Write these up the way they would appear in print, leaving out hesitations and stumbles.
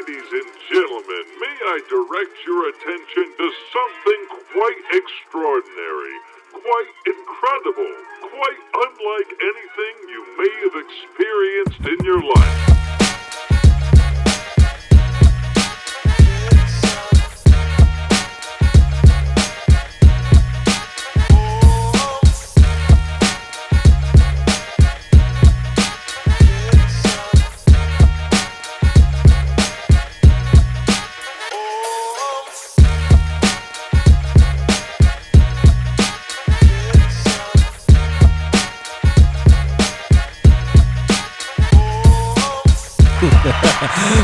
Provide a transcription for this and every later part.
Ladies and gentlemen, may I direct your attention to something quite extraordinary, quite incredible, quite unlike anything you may have experienced in your life.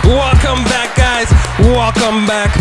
Welcome back, guys. Welcome back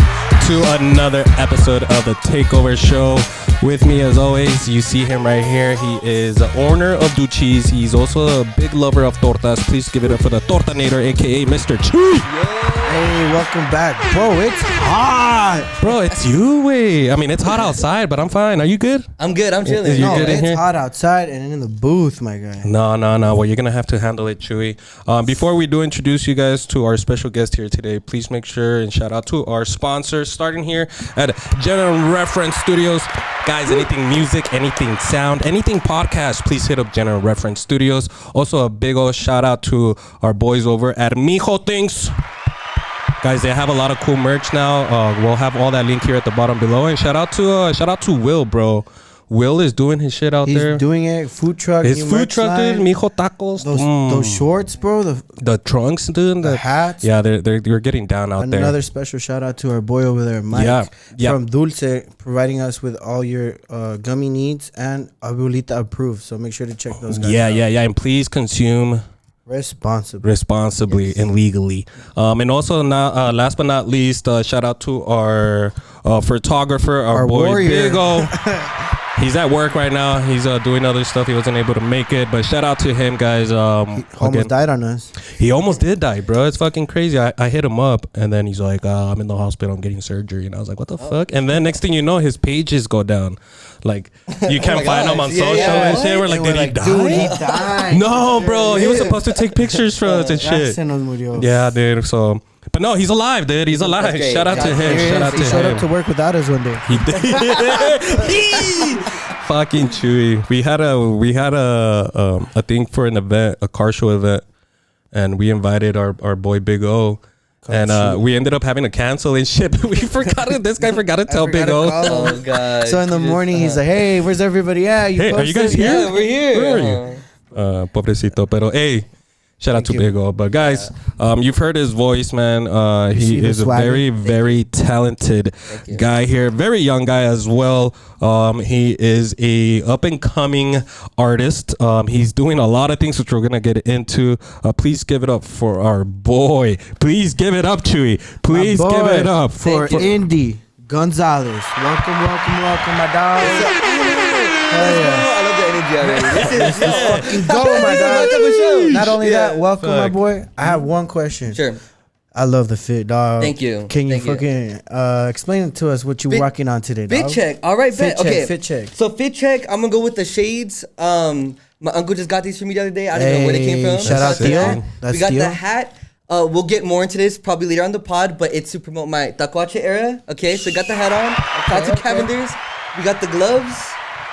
to another episode of the Takeover Show. With me, as always, you see him right here. He is the owner of Duchis. He's also a big lover of tortas. Please give it up for the Tortanator, aka Mr. Chuy. Hey, welcome back. Bro, it's hot. Bro, it's you, way. I mean, it's hot outside, but I'm fine. Are you good? I'm good. I'm chilling. You good in it's here? hot outside and in the booth, my guy. No. Well, you're going to have to handle it, Chewy. Before we do introduce you guys to our special guest here today, please make sure and shout out to our sponsors, starting here at General Reference Studios. Guys, anything music, anything sound, anything podcast, please hit up General Reference Studios. Also, a big old shout out to our boys over at Mijo Things. Guys, they have a lot of cool merch now. We'll have all that link here at the bottom below. And shout out to Will, bro. Will is doing his shit out there. He's doing it. Food truck. His food truck, dude. Mijo Tacos. Those shorts, bro. The trunks, dude. The hats. Yeah, they're getting down out there. Another special shout out to our boy over there, Mike, from Dulce, providing us with all your gummy needs, and Abuelita approved. So make sure to check those guys out. Yeah. And please consume responsibly and legally. And also, last but not least, shout out to our photographer, our boy warrior. Big O. He's at work right now. He's doing other stuff. He wasn't able to make it, but shout out to him, guys. He almost died on us. He almost did die, bro. It's fucking crazy. I hit him up, and then he's like, I'm in the hospital. I'm getting surgery. And I was like, what the fuck? And then next thing you know, his pages go down. Like, you can't find him on social and shit. We're like, did he die? Dude, he died. No, bro. He was supposed to take pictures for us and shit. Yeah, dude. So... But no, he's alive, dude. He's alive. Shout out to him. Shout out to him. He showed up to work without us one day. He did. Fucking Chewy. We had a thing for an event, a car show event, and we invited our boy Big O. And we ended up having to cancel and shit. We forgot it. This guy forgot to tell Big O. Oh god. So in the morning he's like, "Hey, where's everybody at? Hey, are you guys here? Yeah, we're here. Where are you? Pobrecito. Pero hey. Shout out to Big O. But guys, you've heard his voice, man. He is a very, very talented guy here. Very young guy as well. He is a up and coming artist. He's doing a lot of things which we're gonna get into. Please give it up for our boy. Please give it up, Chewy. Please give it up for Indy Gonzalez. Welcome, my dog. Hell yeah. I love the energy already. This is fucking go, my dog. Not only that, welcome, my boy. I have one question. Sure. I love the fit, dog. Thank you. Can you fucking explain to us what you're rocking on today, dog? Fit check. All right, bet. Okay. Fit check. So fit check, I'm going to go with the shades. My uncle just got these for me the other day. I don't know where they came from. Shout out to you. We got the hat. We'll get more into this probably later on the pod, but it's to promote my Tacuache era. Okay, so got the hat on. Shout out to Cavenders. We got the gloves.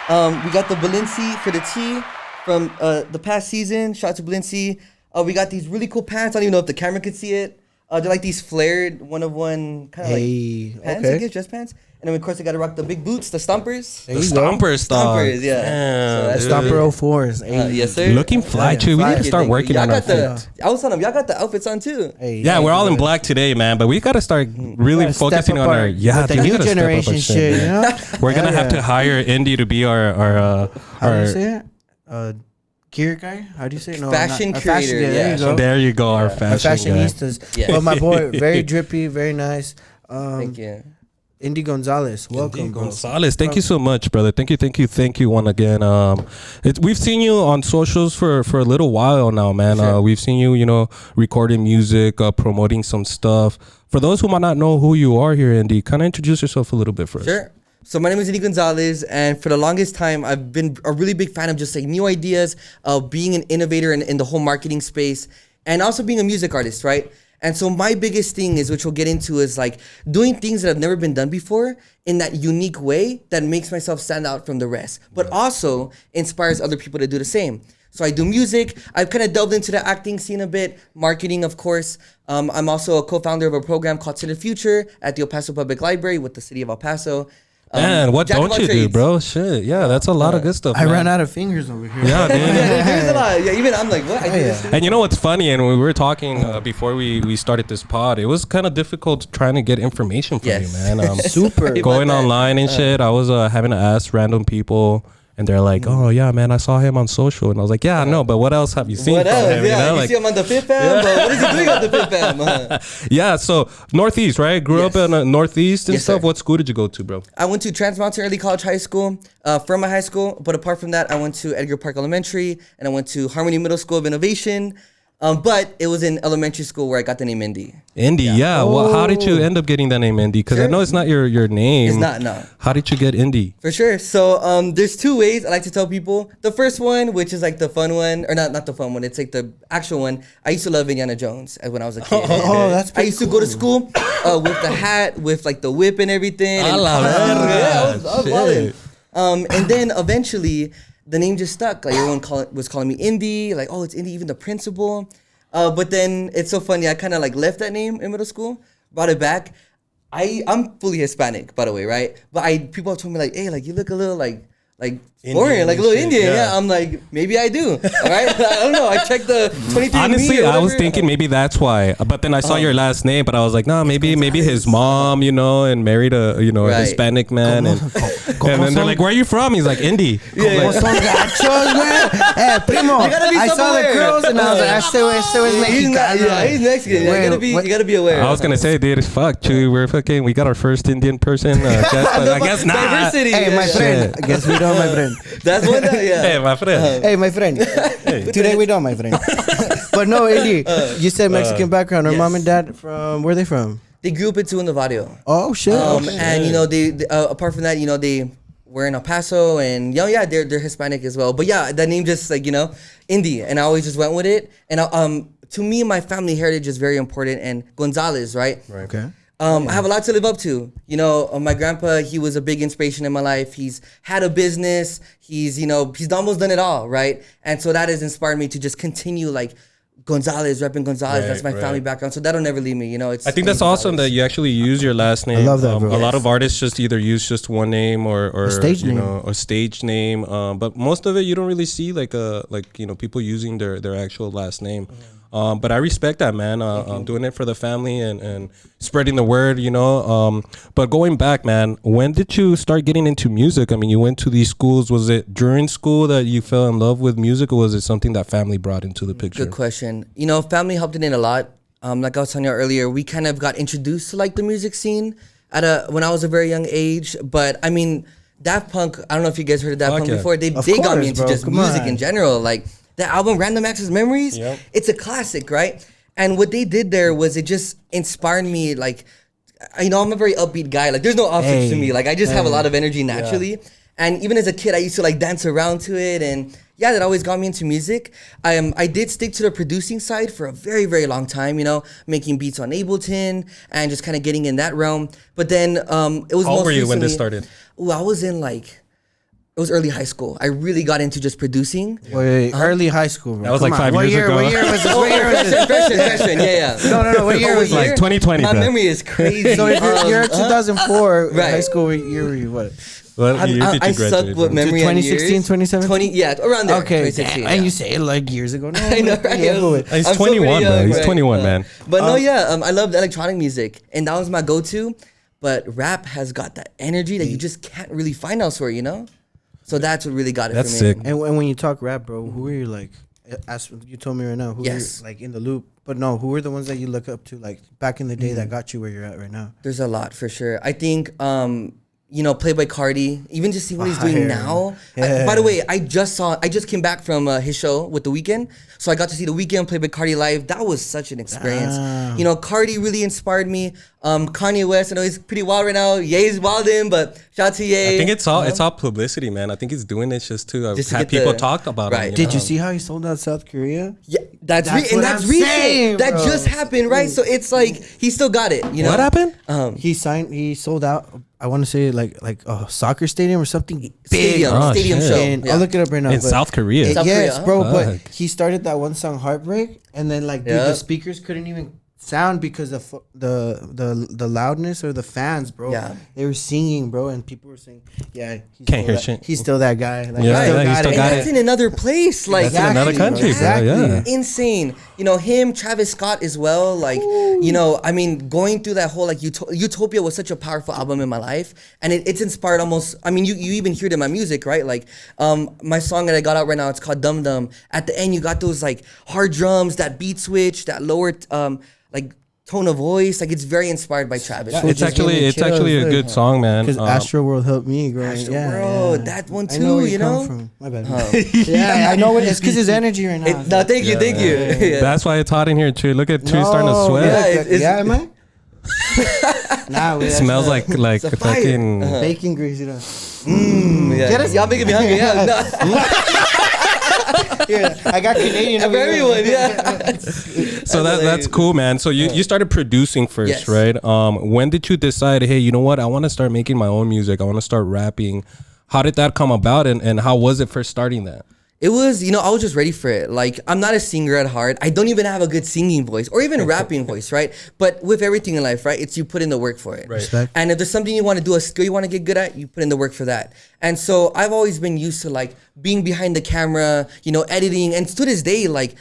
We got the Balenci for the tee from the past season. Shout out to Balenci. We got these really cool pants. I don't even know if the camera could see it. They're like these flared one-of-one kind of like pants, I guess, dress pants. And then, of course, I got to rock the big boots, the Stompers. The Stompers, dog. Stompers, yeah. So Stomper 04s. Yes, sir. Looking fly, Chewy. We need to start working on our fit. I was telling them, y'all got the outfits on, too. Yeah, we're all in black today, man. But we got to start really focusing on our... Yeah, the new generation shit, you know? We're going to have to hire Indy to be our how do you say it? Gear guy? How do you say it? No, fashion creator. There you go, our fashion fashionistas. Yeah. But my boy, very drippy, very nice. Thank you. Indy Gonzalez, welcome. Indy Gonzalez, thank you so much, brother. Thank you one again. We've seen you on socials for a little while now, man. Sure. We've seen you, recording music, promoting some stuff. For those who might not know who you are here, Indy, kind of introduce yourself a little bit for us. Sure. So my name is Indy Gonzalez, and for the longest time, I've been a really big fan of just like new ideas, being an innovator in the whole marketing space, and also being a music artist, right? And so my biggest thing is, which we'll get into, is like doing things that have never been done before in that unique way that makes myself stand out from the rest, but also inspires other people to do the same. So I do music. I've kind of delved into the acting scene a bit, marketing, of course. I'm also a co-founder of a program called To the Future at the El Paso Public Library with the city of El Paso. Man, what don't you do, bro? Shit, yeah, that's a lot of good stuff. I ran out of fingers over here. Yeah, dude. There's a lot. Yeah, even I'm like, what? I do this too? And you know what's funny? And we were talking before we started this pod. It was kind of difficult trying to get information from you, man. Super. Going online and shit. I was having to ask random people. And they're like, oh, yeah, man, I saw him on social. And I was like, yeah, no, but what else have you seen What from else? him? Yeah, you like, see him on the Fifth Fam, but what is he doing on the Fifth Fam? Yeah, so Northeast, right? Grew up in Northeast and Yes, stuff. sir. What school did you go to, bro? I went to Trans Mountain Early College High School, from my high school. But apart from that, I went to Edgar Park Elementary, and I went to Harmony Middle School of Innovation. But it was in elementary school where I got the name Indy. Indy, yeah. Well, how did you end up getting that name Indy? Because I know it's not your name. It's not, no. How did you get Indy? For sure. So there's two ways I like to tell people. The first one, which is like the fun one, or not the fun one, it's like the actual one. I used to love Indiana Jones when I was a kid. Oh, that's I used to go to school with the hat, with like the whip and everything. A la verga. Yeah, I was Shit. balling. And then eventually, the name just stuck. Like everyone was calling me Indy. Like, oh, it's Indy, even the principal. But then it's so funny. I kind of like left that name in middle school, brought it back. I'm fully Hispanic, by the way, right? But people have told me like, hey, like you look a little like foreign, like a little Indian. Yeah, I'm like, maybe I do. All right, I don't know. I checked the 23andMe. Honestly, I was thinking maybe that's why. But then I saw your last name, but I was like, no, maybe his mom, and married a a Right. Hispanic man, and then they're like, where are you from? He's like, Indy. Como son gachos, güey. Primo, gotta be I saw the somewhere. girls and I was like, este güey es He's not, Mexicano. yeah, he's Mexican. You gotta be aware. I was gonna say, dude, fuck, Chuy, we got our first Indian person. Guest, but I guess not. Diversity. Hey, my friend. Guess we don't, my friend. That's one. Yeah. Hey, my friend. Hey, my friend. Today we don't, my friend. But no, Indy, you said Mexican background. Her yes. mom and dad where are they from? They grew up in Two in the Barrio. Oh, shit. And they apart from that, they were in El Paso, and they're Hispanic as well. But yeah, that name just like Indy, and I always just went with it. And to me, my family heritage is very important. And Gonzalez, right? Okay. I have a lot to live up to. My grandpa, he was a big inspiration in my life. He's had a business. He's almost done it all, right? And so that has inspired me to just continue like Gonzalez, repping Gonzalez. Right, that's my family background. So that'll never leave me. It's I think that's awesome that you actually use your last name. I love that, bro. A lot of artists just either use just one name or stage name. or stage name. But most of it you don't really see like people using their actual last name. But I respect that, man. Doing it for the family and spreading the word, But going back, man, when did you start getting into music? I mean, you went to these schools. Was it during school that you fell in love with music, or was it something that family brought into the picture? Good question. Family helped it in a lot. Like I was telling you earlier, we kind of got introduced to like the music scene when I was a very young age. But I mean, Daft Punk, I don't know if you guys heard of Daft Punk before. They got me into just music in general. Like the album Random Access Memories, it's a classic, right? And what they did there was it just inspired me. Like, I'm a very upbeat guy. Like, there's no opposites to me. Like, I just have a lot of energy naturally. Yeah. And even as a kid, I used to like dance around to it. And yeah, that always got me into music. I did stick to the producing side for a very, very long time, making beats on Ableton and just kind of getting in that realm. But then it was How old were you when this started? I was in it was early high school. I really got into just producing. Wait, early high school, bro. That was like 5 years ago. What year was this? What year was this? Freshman, yeah. No. What year was Like 2020, My bro. memory is crazy. So if you're 2004, Right. high school, what year were you? What? What year did you I graduate suck with from? memory. 2016, 2017? Yeah, around there. Okay, 2016. and you say it like years ago. No, I know, right? He's I'm so 21, bro. young, He's right? 21, man. But I loved electronic music, and that was my go-to. But rap has got that energy that you just can't really find elsewhere, So that's what really got it That's for me. sick. And when you talk rap, bro, who are you like? As you told me right now, who are you, like in the loop? But no, who are the ones that you look up to, like back in the day that got you where you're at right now? There's a lot for sure. I think, Playboy Cardi, even just see what he's doing now. Yeah. By the way, I just came back from his show with The Weeknd. So I got to see The Weeknd, Playboy Cardi live. That was such an experience. Damn. Cardi really inspired me. Kanye West, I know he's pretty wild right now. Ye's wildin', but shout out to Ye. I think it's all publicity, man. I think he's doing it just to have people talk about it. Did you see how he sold out South Korea? Yeah, that's recent. Saying, that just happened, right? So it's like he still got it. You know what happened? He sold out. I want to say like a soccer stadium or something. Stadium show. And I'll look it up right now. In South Korea. Yes, bro. But he started that one song Heartbreak, and then like dude, the speakers couldn't even sound because of the loudness or the fans, bro. Yeah, they were singing, bro, and people were saying, "Yeah, can't hear shit. He's still that guy." Like, he still got it. That's in another place, like that's in another country, exactly. Bro. Yeah. Insane. You know him, Travis Scott as well. Like you know, I mean, going through that whole like Utopia was such a powerful album in my life, and it's inspired almost. I mean, you even hear it in my music, right? Like my song that I got out right now, it's called Dum Dum. At the end, you got those like hard drums, that beat switch, that lower like tone of voice, like it's very inspired by Travis. Yeah, it's actually a good song, man. Because Astro World helped me growing. That one too. You know, from. My bad. Yeah, I know it's because his energy right now. No, thank you. Yeah. That's why it's hot in here, Chuy. Look at Chuy starting to sweat. Yeah, am I? Nah, it smells like fucking bacon grease. You know. Y'all making me hungry. Yeah. Yeah, I got Canadian of everyone. Yeah. So that's cool, man. So you started producing first, yes. right? When did you decide, hey, you know what? I want to start making my own music. I want to start rapping. How did that come about, and how was it first starting that? It was, I was just ready for it. Like, I'm not a singer at heart. I don't even have a good singing voice or even rapping voice, right? But with everything in life, right, it's you put in the work for it. Right. Respect. And if there's something you want to do, a skill you want to get good at, you put in the work for that. And so I've always been used to like being behind the camera, editing. And to this day, like,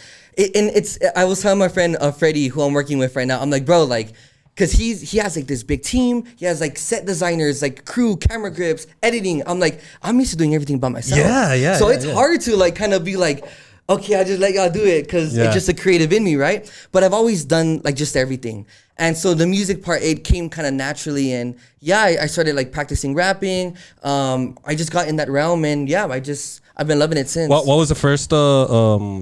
I was telling my friend Freddie, who I'm working with right now, I'm like, bro, like, because he has like this big team. He has like set designers, like crew, camera grips, editing. I'm like, I'm used to doing everything by myself. Yeah. So it's hard to like kind of be like, okay, I just let y'all do it because it's just a creative in me, right? But I've always done like just everything. And so the music part, it came kind of naturally. And I started like practicing rapping. I just got in that realm, and I've been loving it since. What was the first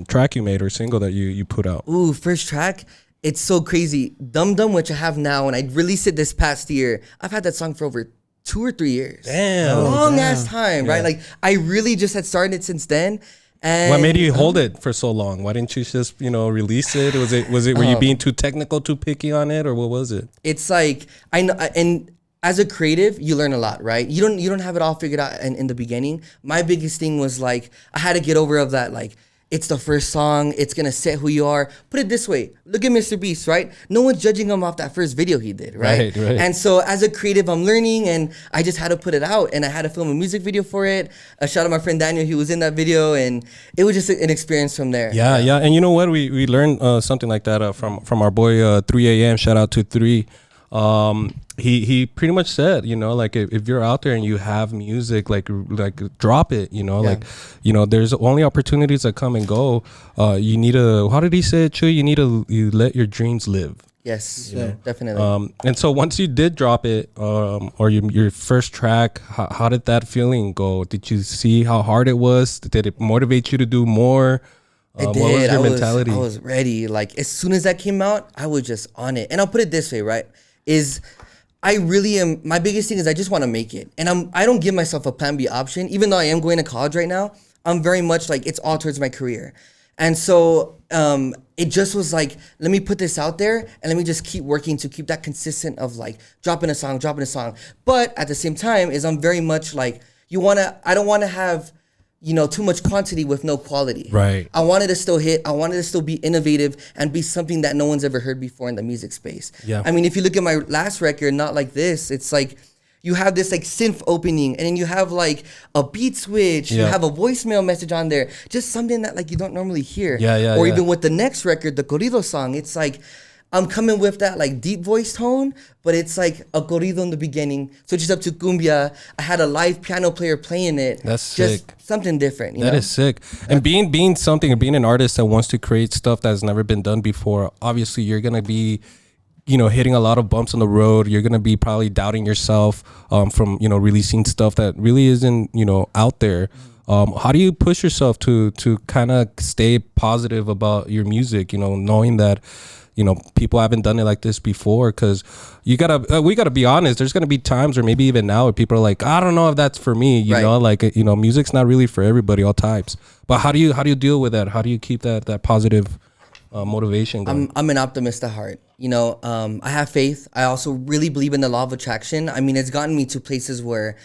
track you made or single that you put out? Ooh, first track. It's so crazy. Dum Dum, which I have now, and I released it this past year. I've had that song for over 2 or 3 years. Damn. Long ass time, right? Like, I really just had started since then. And what made you hold it for so long? Why didn't you just, release it? Were you being too technical, too picky on it, or what was it? It's like, I know, and as a creative, you learn a lot, right? You don't have it all figured out in the beginning. My biggest thing was like, I had to get over of that, like, it's the first song. It's going to set who you are. Put it this way. Look at Mr. Beast, right? No one's judging him off that first video he did, right? Right. And so as a creative, I'm learning, and I just had to put it out, and I had to film a music video for it. A shout out my friend Daniel. He was in that video, and it was just an experience from there. Yeah. And you know what? We learned something like that from our boy 3 a.m. Shout out to 3. He pretty much said, like if you're out there and you have music, like drop it, there's only opportunities that come and go. You need to, how did he say it, Chuy? You let your dreams live. Yes, definitely. And so once you did drop it, or your first track, how did that feeling go? Did you see how hard it was? Did it motivate you to do more? It did. What was your mentality? I was ready. Like, as soon as that came out, I was just on it. And I'll put it this way, right? I really am. My biggest thing is I just want to make it, and I don't give myself a plan B option. Even though I am going to college right now, I'm very much like it's all towards my career, and so it just was like, let me put this out there and let me just keep working to keep that consistent of like dropping a song. But at the same time, I'm very much like I don't want to have too much quantity with no quality. Right. I wanted to still hit. I wanted to still be innovative and be something that no one's ever heard before in the music space. Yeah. I mean, if you look at my last record, Not Like This, it's like you have this like synth opening, and then you have like a beat switch. You have a voicemail message on there. Just something that like you don't normally hear. Or even with the next record, the corrido song, it's like I'm coming with that like deep voice tone, but it's like a corrido in the beginning. Switches up to cumbia. I had a live piano player playing it. That's just sick. Something different. That is sick. And being an artist that wants to create stuff that's never been done before, obviously you're gonna be, hitting a lot of bumps on the road. You're gonna be probably doubting yourself from releasing stuff that really isn't out there. How do you push yourself to kind of stay positive about your music? Knowing that people haven't done it like this before. Because we gotta be honest. There's gonna be times, or maybe even now, where people are like, I don't know if that's for me. You know, like music's not really for everybody, all types. But how do you deal with that? How do you keep that positive motivation going? I'm an optimist at heart. I have faith. I also really believe in the law of attraction. I mean, it's gotten me to places where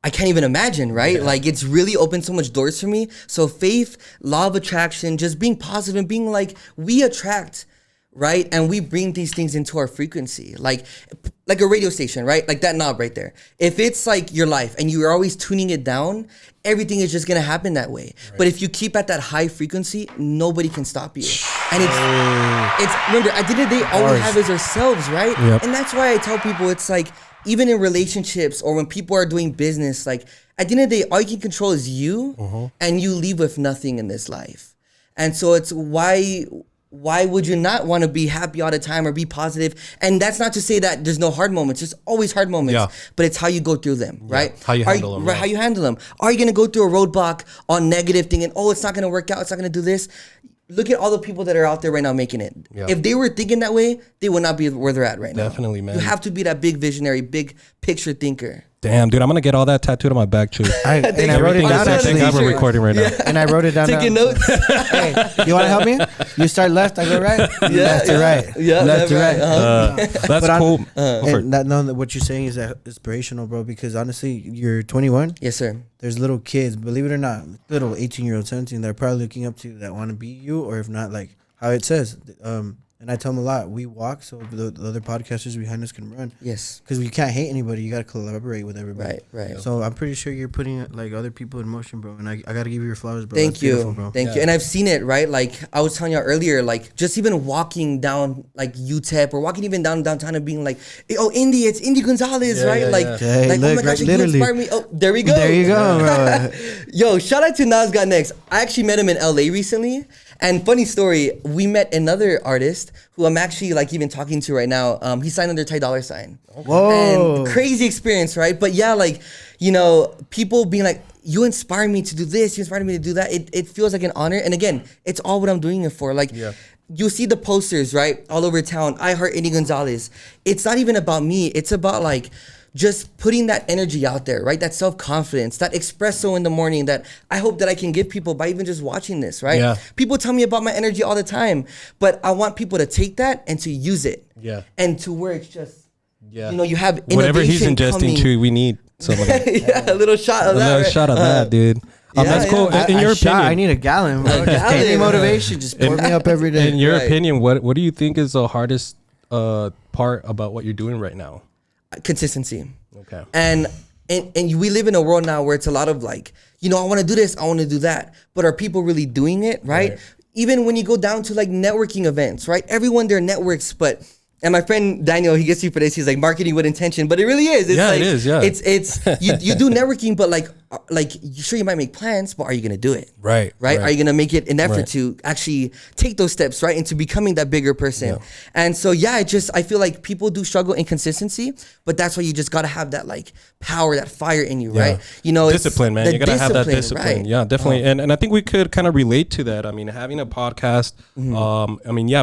I can't even imagine, right? Yeah. Like, it's really opened so much doors for me. So faith, law of attraction, just being positive and being like, we attract, right? And we bring these things into our frequency. Like a radio station, right? Like that knob right there. If it's like your life and you're always tuning it down, everything is just gonna happen that way. Right. But if you keep at that high frequency, nobody can stop you. And it's remember, at the end of the day, all we have is ourselves, right? Yep. And that's why I tell people, it's like, even in relationships or when people are doing business, like at the end of the day, all you can control is you, and you leave with nothing in this life. And so it's why would you not want to be happy all the time or be positive? And that's not to say that there's no hard moments. There's always hard moments, but it's how you go through them, right? How you handle them. Right, how you handle them. Are you going to go through a roadblock on negative thinking, it's not going to work out, it's not going to do this? Look at all the people that are out there right now making it. Yeah. If they were thinking that way, they would not be where they're at right now. Definitely, man. You have to be that big visionary, big picture thinker. Damn, dude, I'm gonna get all that tattooed on my back, Chuy. And I wrote it down. I think we're recording right now. And I wrote it down. Taking notes. Hey, you want to help me? You start left, I go right. Left to right. Yeah, left to right. That's cool. What you're saying is that inspirational, bro. Because honestly, you're 21. Yes, sir. There's little kids, believe it or not, little 18-year-old, 17, that are probably looking up to you, that want to be you, or if not, like how it says. And I tell them a lot. We walk so the other podcasters behind us can run. Yes. Because we can't hate anybody. You got to collaborate with everybody. Right. So I'm pretty sure you're putting like other people in motion, bro. And I got to give you your flowers, bro. Thank you. Bro. Thank you. And I've seen it, right? Like I was telling you earlier, like just even walking down like UTEP or walking even downtown and being like, Indy, it's Indy Gonzalez, right? Hey, like, look, oh my gosh, literally. you inspire me. Oh, there we go. There you go, bro. Yo, shout out to Nas Got Next. I actually met him in LA recently. And funny story, we met another artist who I'm actually like even talking to right now. He signed under Ty Dolla $ign. Whoa. And crazy experience, right? But yeah, like, people being like, you inspire me to do this, you inspire me to do that. It feels like an honor. And again, it's all what I'm doing it for. Like, you see the posters, right? All over town. I heart Indy Gonzalez. It's not even about me. It's about like, just putting that energy out there, right? That self-confidence, that espresso in the morning that I hope that I can give people by even just watching this, right? Yeah. People tell me about my energy all the time, but I want people to take that and to use it. Yeah. And to where it's just, you have innovation whatever he's ingesting, coming. Chuy, we need some of that. A little shot of that. A little shot of that, dude. That's cool. In your opinion, I need a gallon, bro. Just give me motivation. Just pour me up every day. In your opinion, what do you think is the hardest part about what you're doing right now? Consistency. Okay. And we live in a world now where it's a lot of like, I want to do this, I want to do that. But are people really doing it, right? Even when you go down to like networking events, right? Everyone there networks, but and my friend Daniel, he gets you for this. He's like marketing with intention, but it really is. It's like, it is. Yeah, it's you do networking, but like sure you might make plans, but are you gonna do it? Right. Are you gonna make it an effort to actually take those steps, right, into becoming that bigger person? Yeah. And so I feel like people do struggle in consistency, but that's why you just gotta have that like power, that fire in you, right? Discipline, man. You gotta have that discipline. Right? Yeah, definitely. And I think we could kind of relate to that. I mean, having a podcast.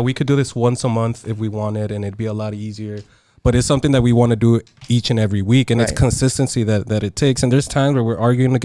We could do this once a month if we wanted, and it'd be a lot easier. But it's something that we want to do each and every week, and it's consistency that it takes. And there's times where we're arguing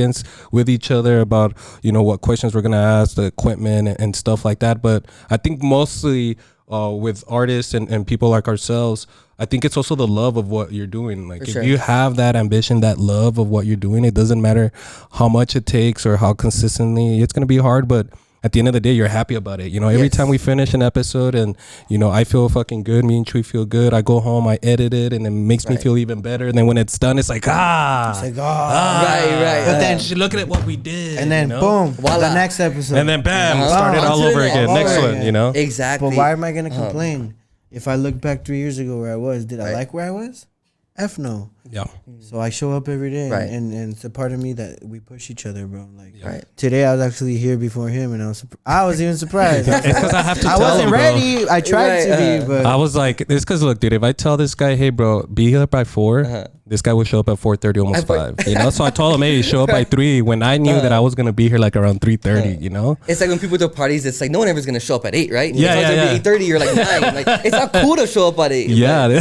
with each other about what questions we're gonna ask, the equipment and stuff like that. But I think mostly with artists and people like ourselves, I think it's also the love of what you're doing. Like if you have that ambition, that love of what you're doing, it doesn't matter how much it takes or how consistently it's gonna be hard, but at the end of the day, you're happy about it. Every time we finish an episode and, I feel fucking good. Me and Chuy feel good. I go home, I edit it, and it makes me feel even better. And then when it's done, it's like, Right. But then look at what we did. And then boom, the next episode. And then bam, start it all over again. Next one, Exactly. But why am I going to complain? If I look back 3 years ago where I was, did I like where I was? F no. Yeah. So I show up every day, Right. and it's a part of me that we push each other, bro. Like today, I was actually here before him, and I was even surprised. It's because I have to. I wasn't ready. I tried to be, but I was like, it's because look, dude. If I tell this guy, hey, bro, be here by 4, this guy would show up at 4:30, almost 5. You know, so I told him, hey, show up by 3. When I knew that I was gonna be here like around 3:30. You know, it's like when people throw parties, it's like no one ever's gonna show up at 8, right? Yeah, yeah. 8:30, you're like 9. Like it's not cool to show up at 8. Yeah,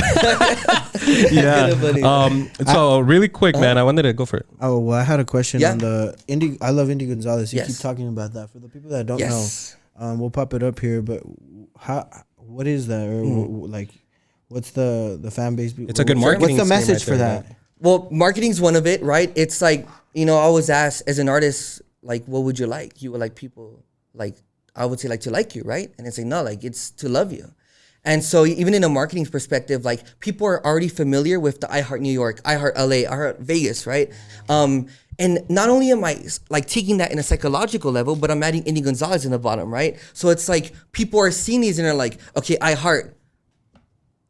Kinda funny. So really quick, man, I wanted to go for it. Oh well, I had a question Yeah. on the Indy. I love Indy Gonzalez. You Yes. keep talking about that. For the people that don't Yes. know, we'll pop it up here. But what is that? Or like, what's the fan base? It's a good marketing What's the scheme message right for there, that? Well, marketing's one of it, right? It's like, I always ask as an artist, like, what would you like? You would like people, like, I would say, like, to like you, right? And it's like, no, like, it's to love you. And so even in a marketing perspective, like, people are already familiar with the I Heart New York, I Heart LA, I Heart Vegas, right? And not only am I, like, taking that in a psychological level, but I'm adding Indy Gonzalez in the bottom, right? So it's like, people are seeing these and they're like, okay, I Heart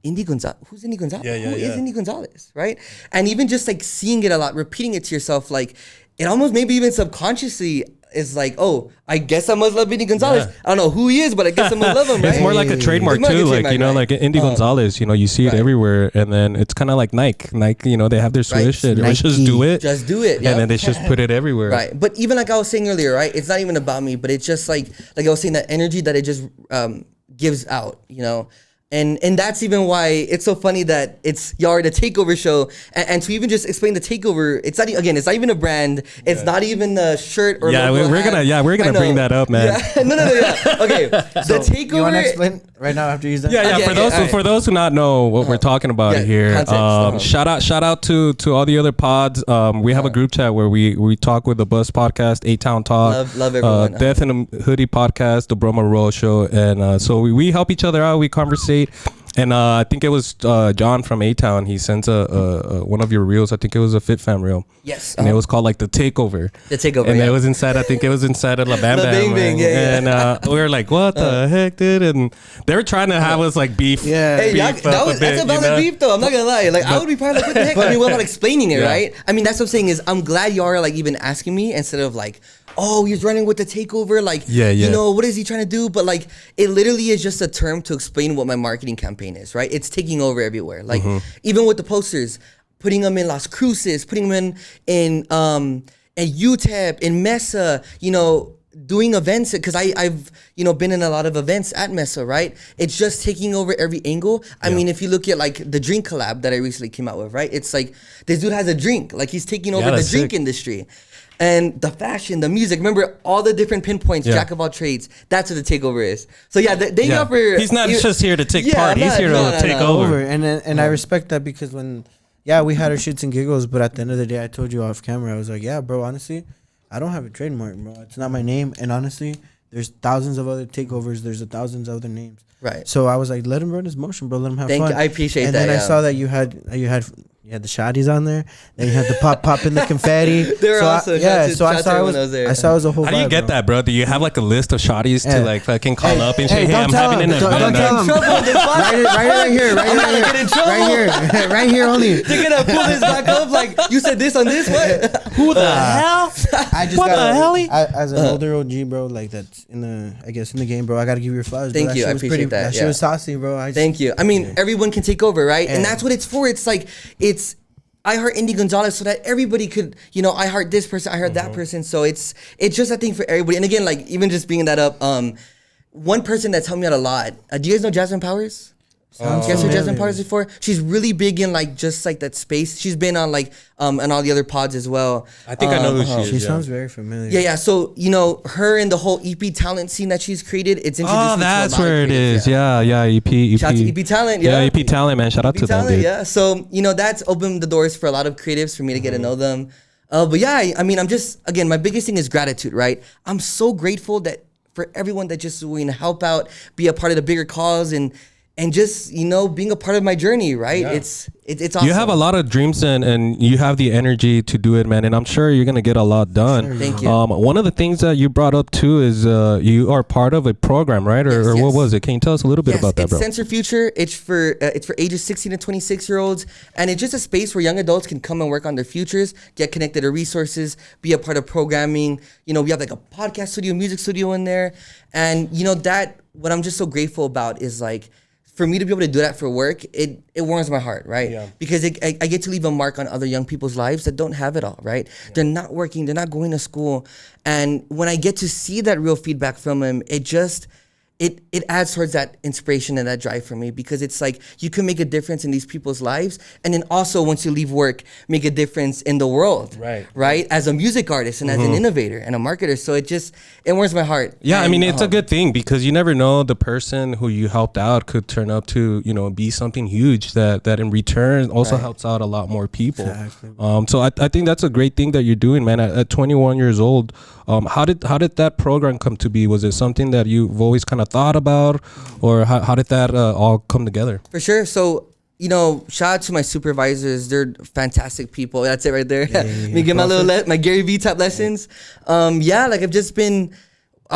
Indy Gonzalez. Who's Indy Gonzalez? Yeah, Who is yeah. Indy Gonzalez, right? And even just like seeing it a lot, repeating it to yourself, like it almost maybe even subconsciously is like, oh, I guess I must love Indy Gonzalez. Yeah. I don't know who he is, but I guess I must love him, right? It's more like a trademark It's more like too, a like trademark, you know, right? like Indy Gonzalez. You know, you see it Right. everywhere, and then it's kind of like Nike. Nike, you know, they have their swoosh. Right. They just do it, Just do it, and then they just put it everywhere. Right. But even like I was saying earlier, right? It's not even about me, but it's just like I was saying, that energy that it just gives out, you know? And that's even why it's so funny that it's y'all are the Takeover Show, and to even just explain the Takeover, it's not it's not even a brand, it's not even a shirt or Yeah, logo we're hat. gonna I know. bring that up, man. Yeah. No, yeah. Okay, the Takeover. You want to explain right now after he's done? Yeah, Okay, for okay, those all right. for those who not know what we're talking about Yeah, here, context, shout out to all the other pods. We have a group chat where we talk with the Buzz Podcast, A-Town Talk, Love everyone. Death in a Hoodie Podcast, the Broma Roll Show, and so we help each other out. We conversate. And I think it was John from A-Town. He sent a one of your reels. I think it was a Fit Fam reel. Yes. And it was called like the Takeover. The Takeover, And yeah. it was inside. I think it was inside of La Bam La Bam. Bing Bing, yeah. And we were like, what the heck, dude? And they were trying to have us like beef. Yeah. Hey, beef y'all, up that's bit, a valid beef though. I'm not gonna lie. Like I would be probably like, what the heck? I mean, what about explaining it, Yeah. right? I mean, that's what I'm saying is I'm glad y'all are like even asking me instead of like, oh, he's running with the takeover. Like, Yeah. you know, what is he trying to do? But like, it literally is just a term to explain what my marketing campaign is, right? It's taking over everywhere. Like, even with the posters, putting them in Las Cruces, putting them in at UTEP, in Mesa, you know, doing events, because I've you know been in a lot of events at Mesa, right? It's just taking over every angle. I mean, if you look at like the drink collab that I recently came out with, right? It's like this dude has a drink, like he's taking over the that's drink sick. industry. And the fashion, the music, remember all the different pinpoints, Yeah. jack of all trades. That's what the takeover is. So yeah, they Yeah. offer. He's not just here to take Yeah, part. He's not- here to no, no, take no. over. And I respect that because when we had our shits and giggles, but at the end of the day, I told you off camera, I was like, yeah, bro, honestly, I don't have a trademark, bro. It's not my name, and honestly, there's thousands of other takeovers. There's thousands of other names. Right. So I was like, let him run his motion, bro. Let him have Thank fun. you. I appreciate and that, And then yeah. I saw that you had the shotties on there. Then you had the pop in the confetti. They were awesome. Shouts to I saw everyone that was there. I saw it was a whole. How do you vibe, get bro. that, bro? Do you have like a list of shotties to Hey. like fucking call Hey, up and hey, say, hey, don't I'm tell having him. an Don't event? tell him. Right here, right here only. They're gonna pull this back up like you said this on this. What? Who the hell? I just What gotta, the hell? as an older OG, bro, like that's in the game, bro. I gotta give you your flowers. Thank bro. you. Shit I was appreciate that, That shit yeah. was saucy, bro. Thank you. I mean, everyone can take over, right? And Yeah. that's what it's for. It's like I heart Indy Gonzalez so that everybody could, you know, I heart this person, I heart that person. So it's just I think for everybody. And again, like even just bringing that up, one person that's helped me out a lot. Do you guys know Jasmine Powers? You guys heard Jasmine familiar. Powers before? She's really big in like just like that space. She's been on like and all the other pods as well. I think I know who she is. She yeah. sounds very familiar. Yeah. So you know her and the whole EP talent scene that she's created. It's introduced Oh, me to a that's lot of where it creatives, is. Yeah, EP. Shout out to EP Talent. Yeah, Yeah, EP Talent, man. Shout out to them, talent, dude. yeah. So you know that's opened the doors for a lot of creatives for me to get to know them. But yeah, I mean, I'm just again, my biggest thing is gratitude, right? I'm so grateful that for everyone that just willing to help out, be a part of the bigger cause, and just you know being a part of my journey, right? Yeah. It's awesome. You have a lot of dreams and you have the energy to do it, man. And I'm sure you're gonna get a lot done. Thank you. One of the things that you brought up too is you are part of a program, right? Or Yes, what yes. was it? Can you tell us a little bit about that, it's bro? Sensor Future. It's for ages 16 to 26 year olds, and it's just a space where young adults can come and work on their futures, get connected to resources, be a part of programming. You know, we have like a podcast studio, music studio in there, and you know that what I'm just so grateful about is like for me to be able to do that for work, it warms my heart, right? Yeah. Because I get to leave a mark on other young people's lives that don't have it all, right? Yeah. They're not working, they're not going to school. And when I get to see that real feedback from them, it adds towards that inspiration and that drive for me, because it's like you can make a difference in these people's lives, and then also once you leave work, make a difference in the world, right? As a music artist and as an innovator and a marketer. So it warms my heart. Yeah, and, I mean, it's a good thing, because you never know, the person who you helped out could turn up to, be something huge that in return also helps out a lot more people. Exactly. So I think that's a great thing that you're doing, man. At 21 years old, how did that program come to be? Was it something that you've always kind of thought about, or how did that all come together? For sure. So, shout out to my supervisors. They're fantastic people. That's it right there. Me get my Gary Vee type lessons. I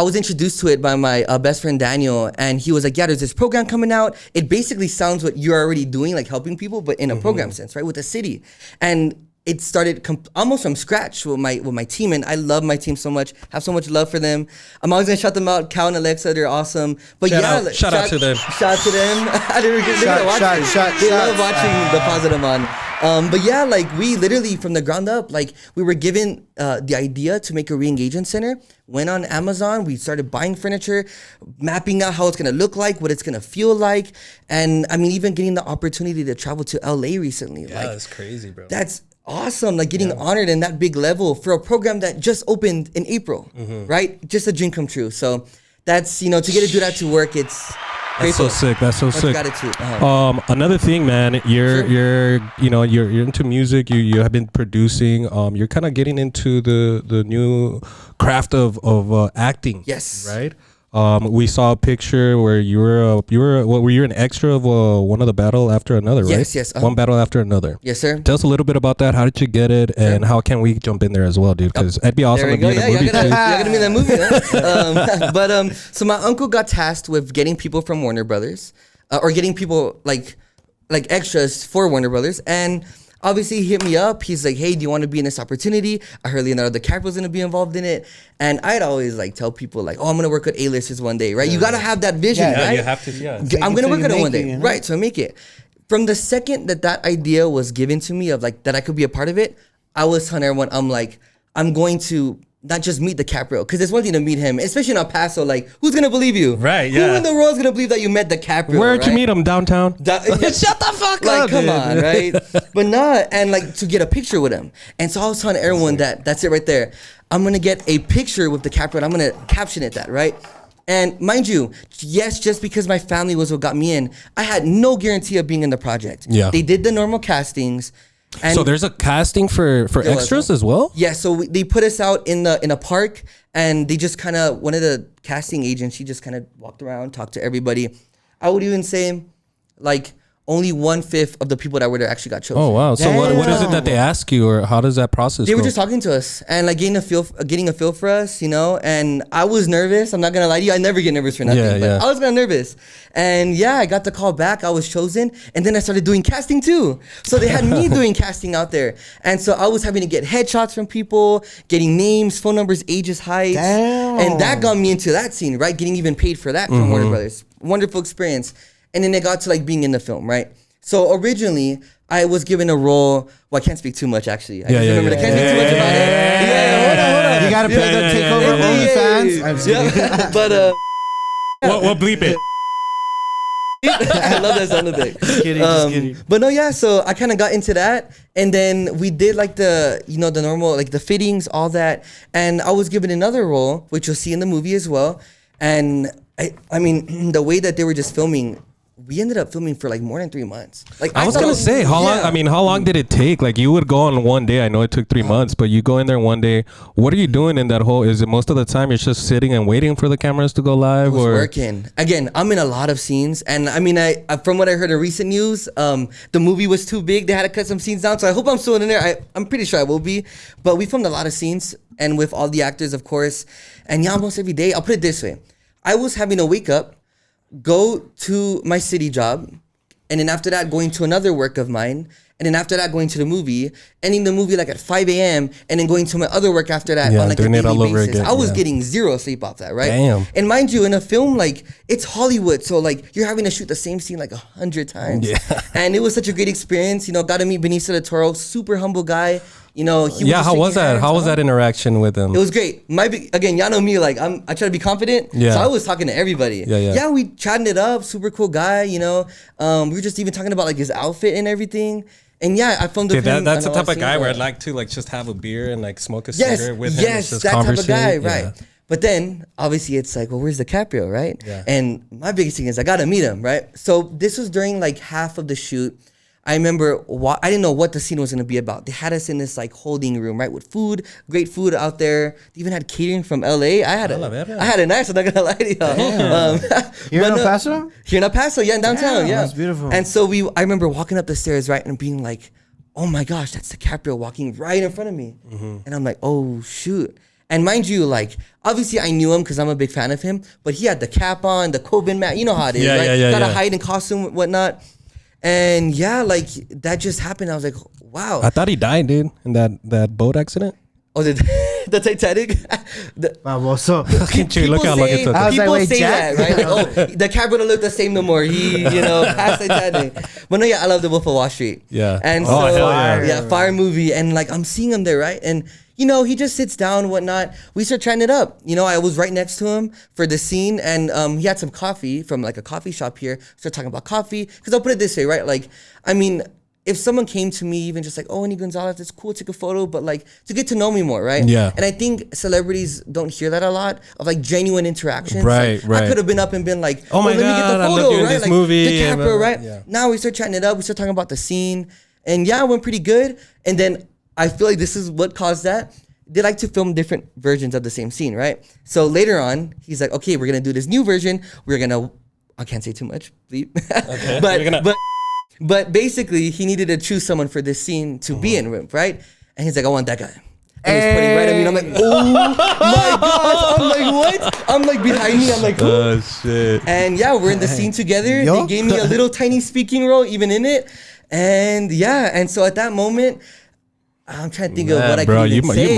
was introduced to it by my best friend Daniel, and he was like, yeah, there's this program coming out. It basically sounds what you're already doing, like helping people, but in a program sense, right, with the city. And it started almost from scratch with my team, and I love my team so much. Have so much love for them. I'm always gonna shout them out. Cal and Alexa, they're awesome. But shout out to them. Shout out to them. They love watching the Positive on. But yeah, like we literally from the ground up, like we were given the idea to make a re-engagement center. Went on Amazon, we started buying furniture, mapping out how it's gonna look like, what it's gonna feel like, and I mean even getting the opportunity to travel to LA recently. Yeah, that's crazy, bro. That's awesome, like getting honored in that big level for a program that just opened in April, right? Just a dream come true. So that's, to get to do that to work, it's grateful. That's so sick. Gratitude. Another thing, man, you're into music, you have been producing, you're kind of getting into the new craft of acting. Yes. Right? We saw a picture where you were an extra of one of the battle after another, right? Yes. One battle after another. Yes, sir. Tell us a little bit about that. How did you get it, and how can we jump in there as well, dude? Because it'd be awesome to be in a movie too. You're gonna be in that movie, huh? So my uncle got tasked with getting people from Warner Brothers, or getting people like extras for Warner Brothers, and obviously, he hit me up. He's like, hey, do you want to be in this opportunity? I heard Leonardo DiCaprio's going to be involved in it. And I'd always tell people oh, I'm going to work with A-listers one day, right? You got to have that vision, right? You have to, I'm going to work on it one day, right? So I make it. From the second that idea was given to me of that I could be a part of it, I was telling everyone, I'm going to not just meet DiCaprio, because it's one thing to meet him, especially in El Paso. Who's gonna believe you? Right? Yeah. Who in the world's gonna believe that you met DiCaprio? Where'd you meet him? Downtown? Shut the fuck up! Come on, right? But not to get a picture with him. And so I was telling everyone that's it right there. I'm gonna get a picture with DiCaprio, and I'm gonna caption it that, right? And mind you, yes, just because my family was what got me in, I had no guarantee of being in the project. Yeah. They did the normal castings. And so there's a casting for extras as well? Yeah, so they put us out in a park, and they just kind of, one of the casting agents, she just kind of walked around, talked to everybody. I would even say only 1/5 of the people that were there actually got chosen. Oh wow! So what is it that they ask you, or how does that process? They were just talking to us and getting a feel for us, And I was nervous. I'm not gonna lie to you. I never get nervous for nothing, but I was kind of nervous. And I got the call back. I was chosen, and then I started doing casting too. So they had me doing casting out there, and so I was having to get headshots from people, getting names, phone numbers, ages, heights, and that got me into that scene, right? Getting even paid for that from Warner Brothers. Wonderful experience. And then it got to being in the film, right? So originally, I was given a role. Well, I can't speak too much, actually. I can't speak too much about it. Hold on. You gotta play the Takeover OnlyFans. I'm just kidding. But we'll bleep it. I love that sound effect. Just kidding. But no, so I kind of got into that, and then we did the normal the fittings, all that, and I was given another role, which you'll see in the movie as well. And I mean, the way that they were just filming, we ended up filming for more than 3 months. I was gonna say, how long? I mean, how long did it take? You would go on one day. I know it took 3 months, but you go in there one day. What are you doing in that whole? Is it most of the time you're just sitting and waiting for the cameras to go live? I was working. Again, I'm in a lot of scenes, and I mean, I from what I heard in recent news, the movie was too big. They had to cut some scenes down. So I hope I'm still in there. I'm pretty sure I will be. But we filmed a lot of scenes, and with all the actors, of course, and almost every day. I'll put it this way: I was having to wake up, go to my city job, and then after that, going to another work of mine, And then after that, going to the movie, ending the movie like at 5 a.m. and then going to my other work after that on like a doing it all daily over basis. again, I was getting zero sleep off that, right? Damn. And mind you, in a film, like it's Hollywood. So like you're having to shoot the same scene like 100 times. Yeah. And it was such a great experience. You know, got to meet Benicio del Toro, super humble guy. You know, he Yeah, just how was shaking that? hands, How was that interaction with him? It was great. Again, y'all know me. Like I try to be confident. Yeah. So I was talking to everybody. Yeah. We chatting it up. Super cool guy. You know, we were just even talking about like his outfit and everything. And yeah, I filmed with him. That's the on all type of guy scenes, where but- I'd like to like just have a beer and like smoke a Yes, cigarette with him. yes, Just that type of guy, conversate. right? Yeah. But then obviously it's like, well, where's DiCaprio, right? Yeah. And my biggest thing is I gotta meet him, right? So this was during like half of the shoot. I remember I didn't know what the scene was gonna be about. They had us in this like holding room, right, with food, great food out there. They even had catering from LA. I had a nice. I'm not gonna lie to y'all. Here in but El Paso? Here in El Paso, yeah, in downtown, Damn, yeah. that's beautiful. And so I remember walking up the stairs, right, and being like, oh my gosh, that's DiCaprio walking right in front of me. And I'm like, oh shoot. And mind you, like, obviously I knew him because I'm a big fan of him, but he had the cap on, the COVID mask, you know how it is, right? Gotta hide in costume, whatnot. And yeah, like, that just happened. I was like, wow. I thought he died, dude, in that boat accident. Oh, the Titanic? Baboso. Look how long it took. I was like, People wait, say Jack? that, right? Like, oh, the Capra don't look the same no more. He, past Titanic. But no, yeah, I love The Wolf of Wall Street. Yeah. And Oh, so, hell yeah. yeah, fire movie. And like, I'm seeing him there, right? And, he just sits down, whatnot. We start chatting it up. I was right next to him for the scene, and he had some coffee from like a coffee shop here. Start talking about coffee. Because I'll put it this way, right? Like, I mean, if someone came to me even just like, oh, Indy Gonzalez, it's cool, take a photo, but like to get to know me more, right? Yeah. And I think celebrities don't hear that a lot of like genuine interactions. Right, Like, right. I could have been up and been like, Oh my let me get God, the I photo, love you in right? this Like movie, DiCaprio, and, right? yeah. Now we start chatting it up, we start talking about the scene, and yeah, it went pretty good. And then I feel like this is what caused that. They like to film different versions of the same scene, right? So later on, he's like, okay, we're gonna do this new version. I can't say too much, bleep. Okay. But basically, he needed to choose someone for this scene to be in with, right? And he's like, I want that guy. And he's pointing right at me, and I'm like, oh my gosh. I'm like, what? I'm like behind me. I'm like, who? Oh shit. And yeah, we're in the scene together. Yo. They gave me a little tiny speaking role, even in it. And yeah, and so at that moment, I'm trying to think of what I bro, could even say.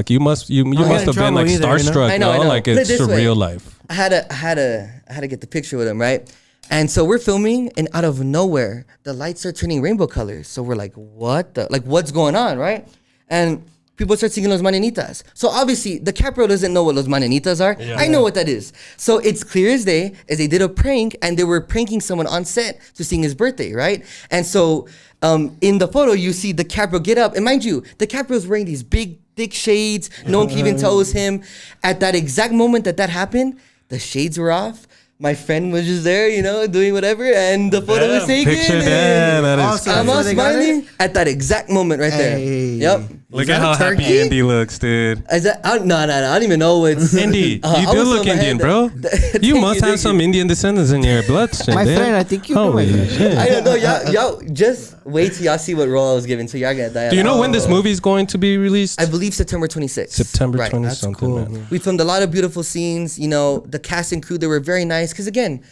you must you must have been trouble like either, starstruck, I know. like Put it it's this way. real life. I had to get the picture with him, right? And so we're filming, and out of nowhere, the lights are turning rainbow colors. So we're like, what's going on, right? And people start singing Los Mananitas. So obviously, the Capro doesn't know what Los Mananitas are. I know what that is. So it's clear as day, as they did a prank, and they were pranking someone on set to sing his birthday, right? And so in the photo, you see the Capro get up. And mind you, the Capro's wearing these big, thick shades. No one can even tell it was him. At that exact moment that happened, the shades were off. My friend was just there, doing whatever, and the photo was taken. Picture and that is Awesome. I'm So all they got smiling at that exact moment right there. Hey. Yep. Look Is at that how a happy turkey? Indy looks, dude. Is that, no, I don't even know what's Indy, I you do was look on my Indian, head bro. that- You Thank must you, have thank some you. Indian descendants in your bloodstream. My dude. friend, I think you do, my Holy friend. shit. I don't know, y'all just wait till y'all see what role I was given. So y'all gonna die. Do you know when this movie is going to be released? I believe September 26th. September Right. 20 That's something, cool. man. We filmed a lot of beautiful scenes. The cast and crew, they were very nice. Because again,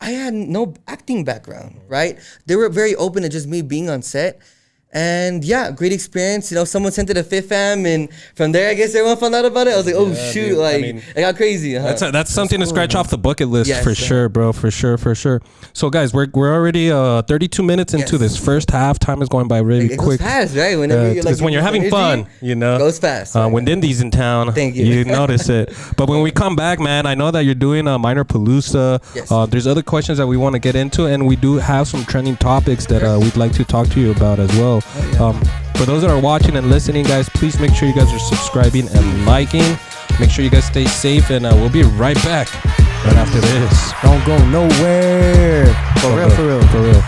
I had no acting background, right? They were very open to just me being on set. And yeah, great experience. Someone sent it to Fifth Fam, and from there, I guess everyone found out about it. I was like, oh Yeah, shoot, dude. like I mean, it got crazy. Huh? That's something to scratch off the bucket list Yes, for yeah. sure, bro. For sure. So, guys, we're already 32 minutes into Yes. this first half. Time is going by really It quick. goes fast, right? Whenever you're Because when you're having fun, it goes fast. Right? When Indy's in town, Thank you. you notice it. But when we come back, man, I know that you're doing Minor Palooza. Yes. There's other questions that we want to get into, and we do have some trending topics that we'd like to talk to you about as well. For those that are watching and listening, guys, please make sure you guys are subscribing and liking. Make sure you guys stay safe, and we'll be right back right after this. Don't go nowhere. For real. For real.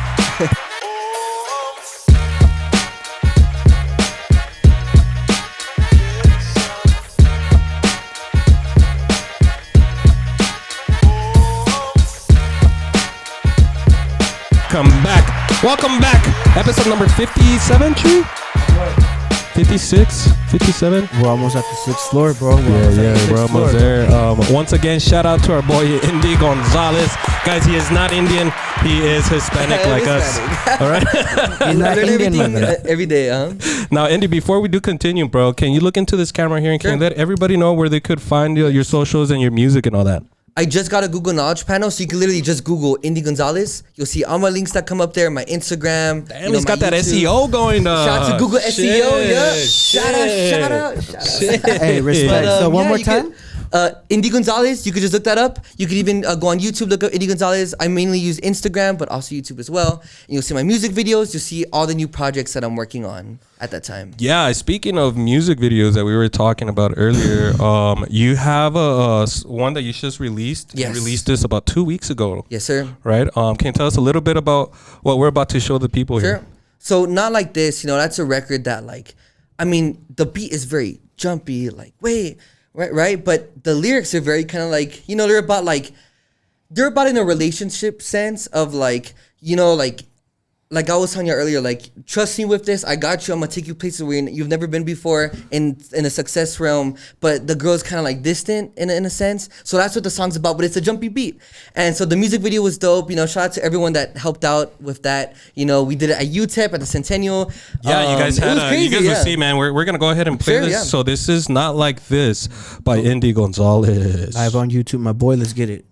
Welcome back. Episode number 57, Chuy? 56, 57. We're almost at the 6th floor, bro. We're almost there. Once again, shout out to our boy Indy Gonzalez. Guys, he is not Indian. He is Hispanic like us. All right. He's not Learn Indian, everything man. every day, Now, Indy, before we do continue, bro, can you look into this camera here and can you let everybody know where they could find your socials and your music and all that? I just got a Google Knowledge panel, so you can literally just Google Indy Gonzalez. You'll see all my links that come up there, my Instagram. Damn, he's got that SEO going. Shout out to Google SEO, yeah. Shout out. Hey, respect. But, So one more you time. Indy Gonzalez, you could just look that up. You could even go on YouTube, look up Indy Gonzalez. I mainly use Instagram, but also YouTube as well. And you'll see my music videos. You'll see all the new projects that I'm working on at that time. Yeah, speaking of music videos that we were talking about earlier, you have one that you just released. Yes. You released this about 2 weeks ago. Yes, sir. Right? Can you tell us a little bit about what we're about to show the people Sure. here? So Not Like This, that's a record that the beat is very jumpy, right? But the lyrics are very kind of they're about in a relationship sense of like I was telling you earlier, trust me with this. I got you. I'm gonna take you places where you've never been before in a success realm. But the girl's kind of distant in a sense. So that's what the song's about. But it's a jumpy beat. And so the music video was dope. Shout out to everyone that helped out with that. We did it at UTEP at the Centennial. Yeah, you guys had you guys will see, man. We're gonna go ahead and play this. Yeah. So this is Not Like This by Indy Gonzalez. Live on YouTube, my boy. Let's get it.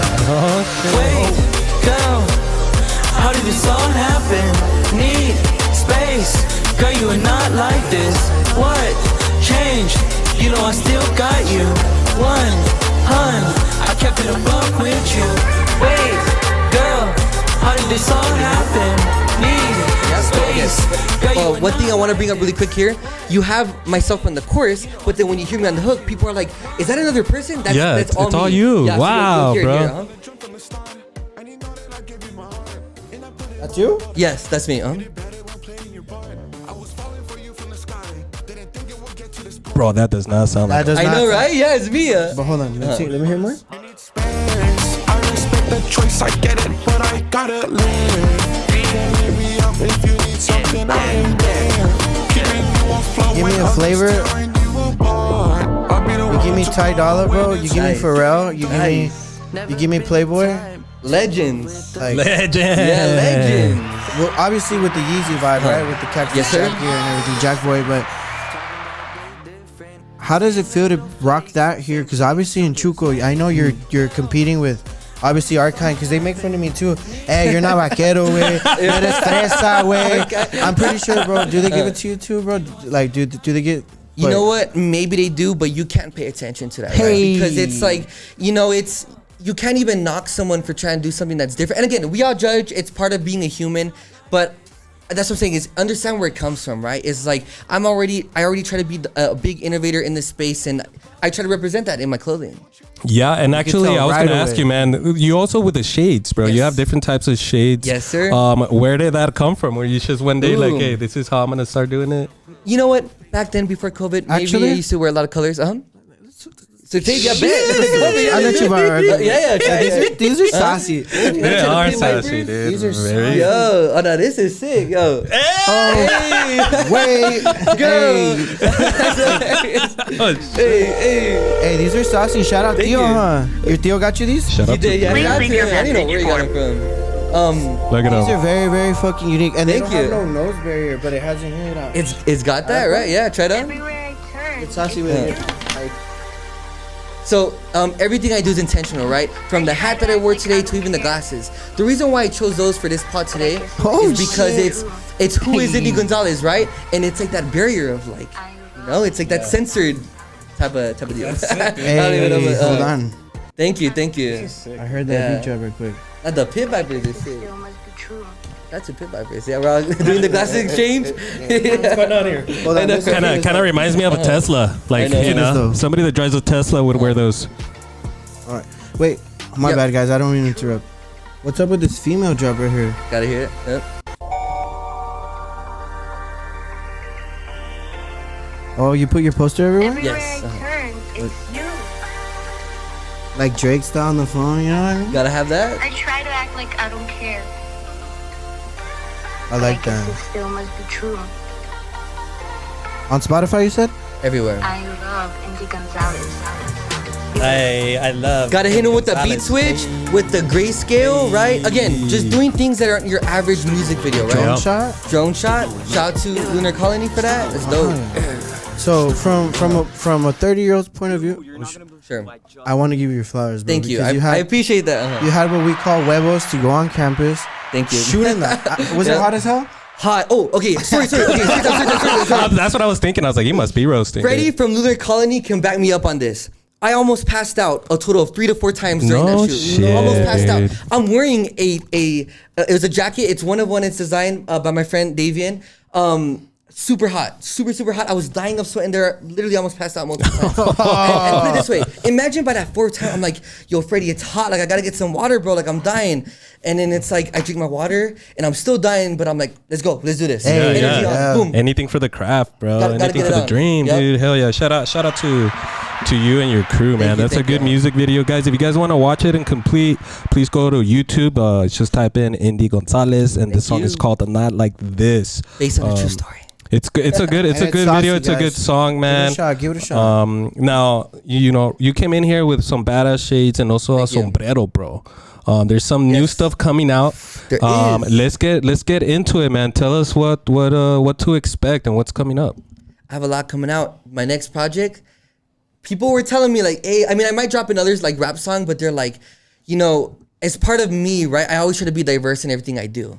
Wait, girl, how did this all happen? Need space, girl, you are not like this. What changed? I still got you. I kept it a buck with you. Wait, girl, how did this all happen? Need space, girl, you are One thing I want to bring up really quick here, you have myself on the chorus, but then when you hear me on the hook, people are like, is that another person? That's it's all me. you. Yeah, so Wow, you'll bro. hear, That's you? Yes, that's me. Bro, that does not sound like That does I not know, sound- right? Yeah, it's me. But hold on, let me hear more. I respect the choice, I get it, but I gotta live. Can't hit me up if you need something, I am there. Keeping you afloat Give me when a others flavor. tearing you apart. I'll be the You give me one to Ty Dolla, bro. You give me Nice. Pharrell. You Nice. give me Playboy. Legends. Like, legend. Yeah, legends. well, obviously with the Yeezy vibe, right? With the Cactus Yes, sir. Jack gear and everything, Jack Boy. But how does it feel to rock that here? Because obviously in Chuco, I know you're competing with obviously our kind, because they make fun of me too. Hey, you're not vaquero, way. You're eres fresa, way. I'm pretty sure, bro. Do they give it to you too, bro? Like, do they get? You know what? Maybe they do, but you can't pay attention to that, right? Hey. Because it's it's you can't even knock someone for trying to do something that's different. And again, we all judge. It's part of being a human, but that's what I'm saying is understand where it comes from, right? It's like I already try to be a big innovator in this space, and I try to represent that in my clothing. Yeah, and actually, tell I was right gonna ask away. you, man. You also with the shades, bro. You Yes. have different types of shades. Yes, sir. Where did that come from? Where you just one day like, Ooh. hey, this is how I'm gonna start doing it? You know what? Back then, before COVID, maybe Actually- I used to wear a lot of colors. So take your bet. I'll let you borrow. Yeah. These are sassy. They are pin my sassy, brief? dude. These are Very- Yo, no, this is sick, yo. Wait, Go. Oh, shit. hey, these are saucy. Shout out Thank Theo, you. huh? Your Theo got you these? Shut You up. did, yeah. Please shout out leave to your him. I didn't know where he got message them from. Look at These are them. very, very fucking unique, and they Thank don't you. have no nose barrier, but it has a hit out. It's got that, right? Yeah, try it out. Everywhere I turn. It's saucy with it. So everything I do is intentional, right? From the hat that I wore today to even the glasses. The reason why I chose those for this pot today Oh, is because shit. it's who is Indy Gonzalez, right? And it's like that barrier of it's like that censored type of deal. I don't even know, Hey, but, hold on. Thank you. I heard that Yeah. beat drop real quick. The pit vipers is sick. Still must be true. That's a pit vipers. Yeah, we're all doing the glasses exchange. Hold on, listen. Kind of reminds me of a Tesla. Like, know. you know, Though. somebody that drives a Tesla would wear those. All right. Wait, my Yep. bad, guys. I don't mean to interrupt. What's up with this female drop right here? Gotta hear it. Yep. Oh, you put your poster everywhere? Everywhere Yes, I turn, it's you. Like Drake style on the phone, you know what I mean? Gotta have that. I try to act like I don't care. I like I guess that. it still must be true. On Spotify, you said? Everywhere. I love Indy Gonzalez. I love. Gotta hit him with the beat Gonzalez. switch, with the grayscale, right? Again, just doing things that aren't your average music video, right? Drone shot? Drone shot. Shout out to Lunar Colony for that. It's dope. So from a 30-year-old's point of view, Sure. I want to give you your flowers, bro. Thank you. because I appreciate that. You had what we call huevos to go on campus. Thank you. Shooting that. Was it Yeah. hot as hell? Hot. Oh, okay. Sorry. Okay, sorry. That's what I was thinking. I was like, he must be roasting. Freddie dude. from Lunar Colony can back me up on this. I almost passed out a total of 3 to 4 times during No that shoot. shit. Almost passed out. I'm wearing it was a jacket. It's one of one. It's designed by my friend Davian. Super hot, super hot. I was dying of sweat, and there literally almost passed out multiple times. and put it this way: imagine by that 4th time, I'm like, "Yo, Freddie, it's hot. Like I gotta get some water, bro. Like I'm dying." And then it's like I drink my water, and I'm still dying, but I'm like, "Let's go, let's do this." Hey, Energy yeah. on, boom. Anything for the craft, bro. Gotta Anything get for it the on. dream, Yep. dude. Hell yeah. Shout out to you and your crew, man. you, That's a thank good you. music video, guys. If you guys want to watch it in complete, please go to YouTube. Just type in Indy Gonzalez, and the song you. is called "Not Like This." Based on a true story. It's good. It's a good And it's video. saucy, It's a good guys. song, man. Give it a shot. Now you came in here with some badass shades and also a Thank you. sombrero, bro. There's some new Yes. stuff coming out. There is. Let's get into it, man. Tell us what to expect and what's coming up. I have a lot coming out. My next project, people were telling me like, hey, I mean, I might drop another like rap song, but they're like, as part of me, right? I always try to be diverse in everything I do.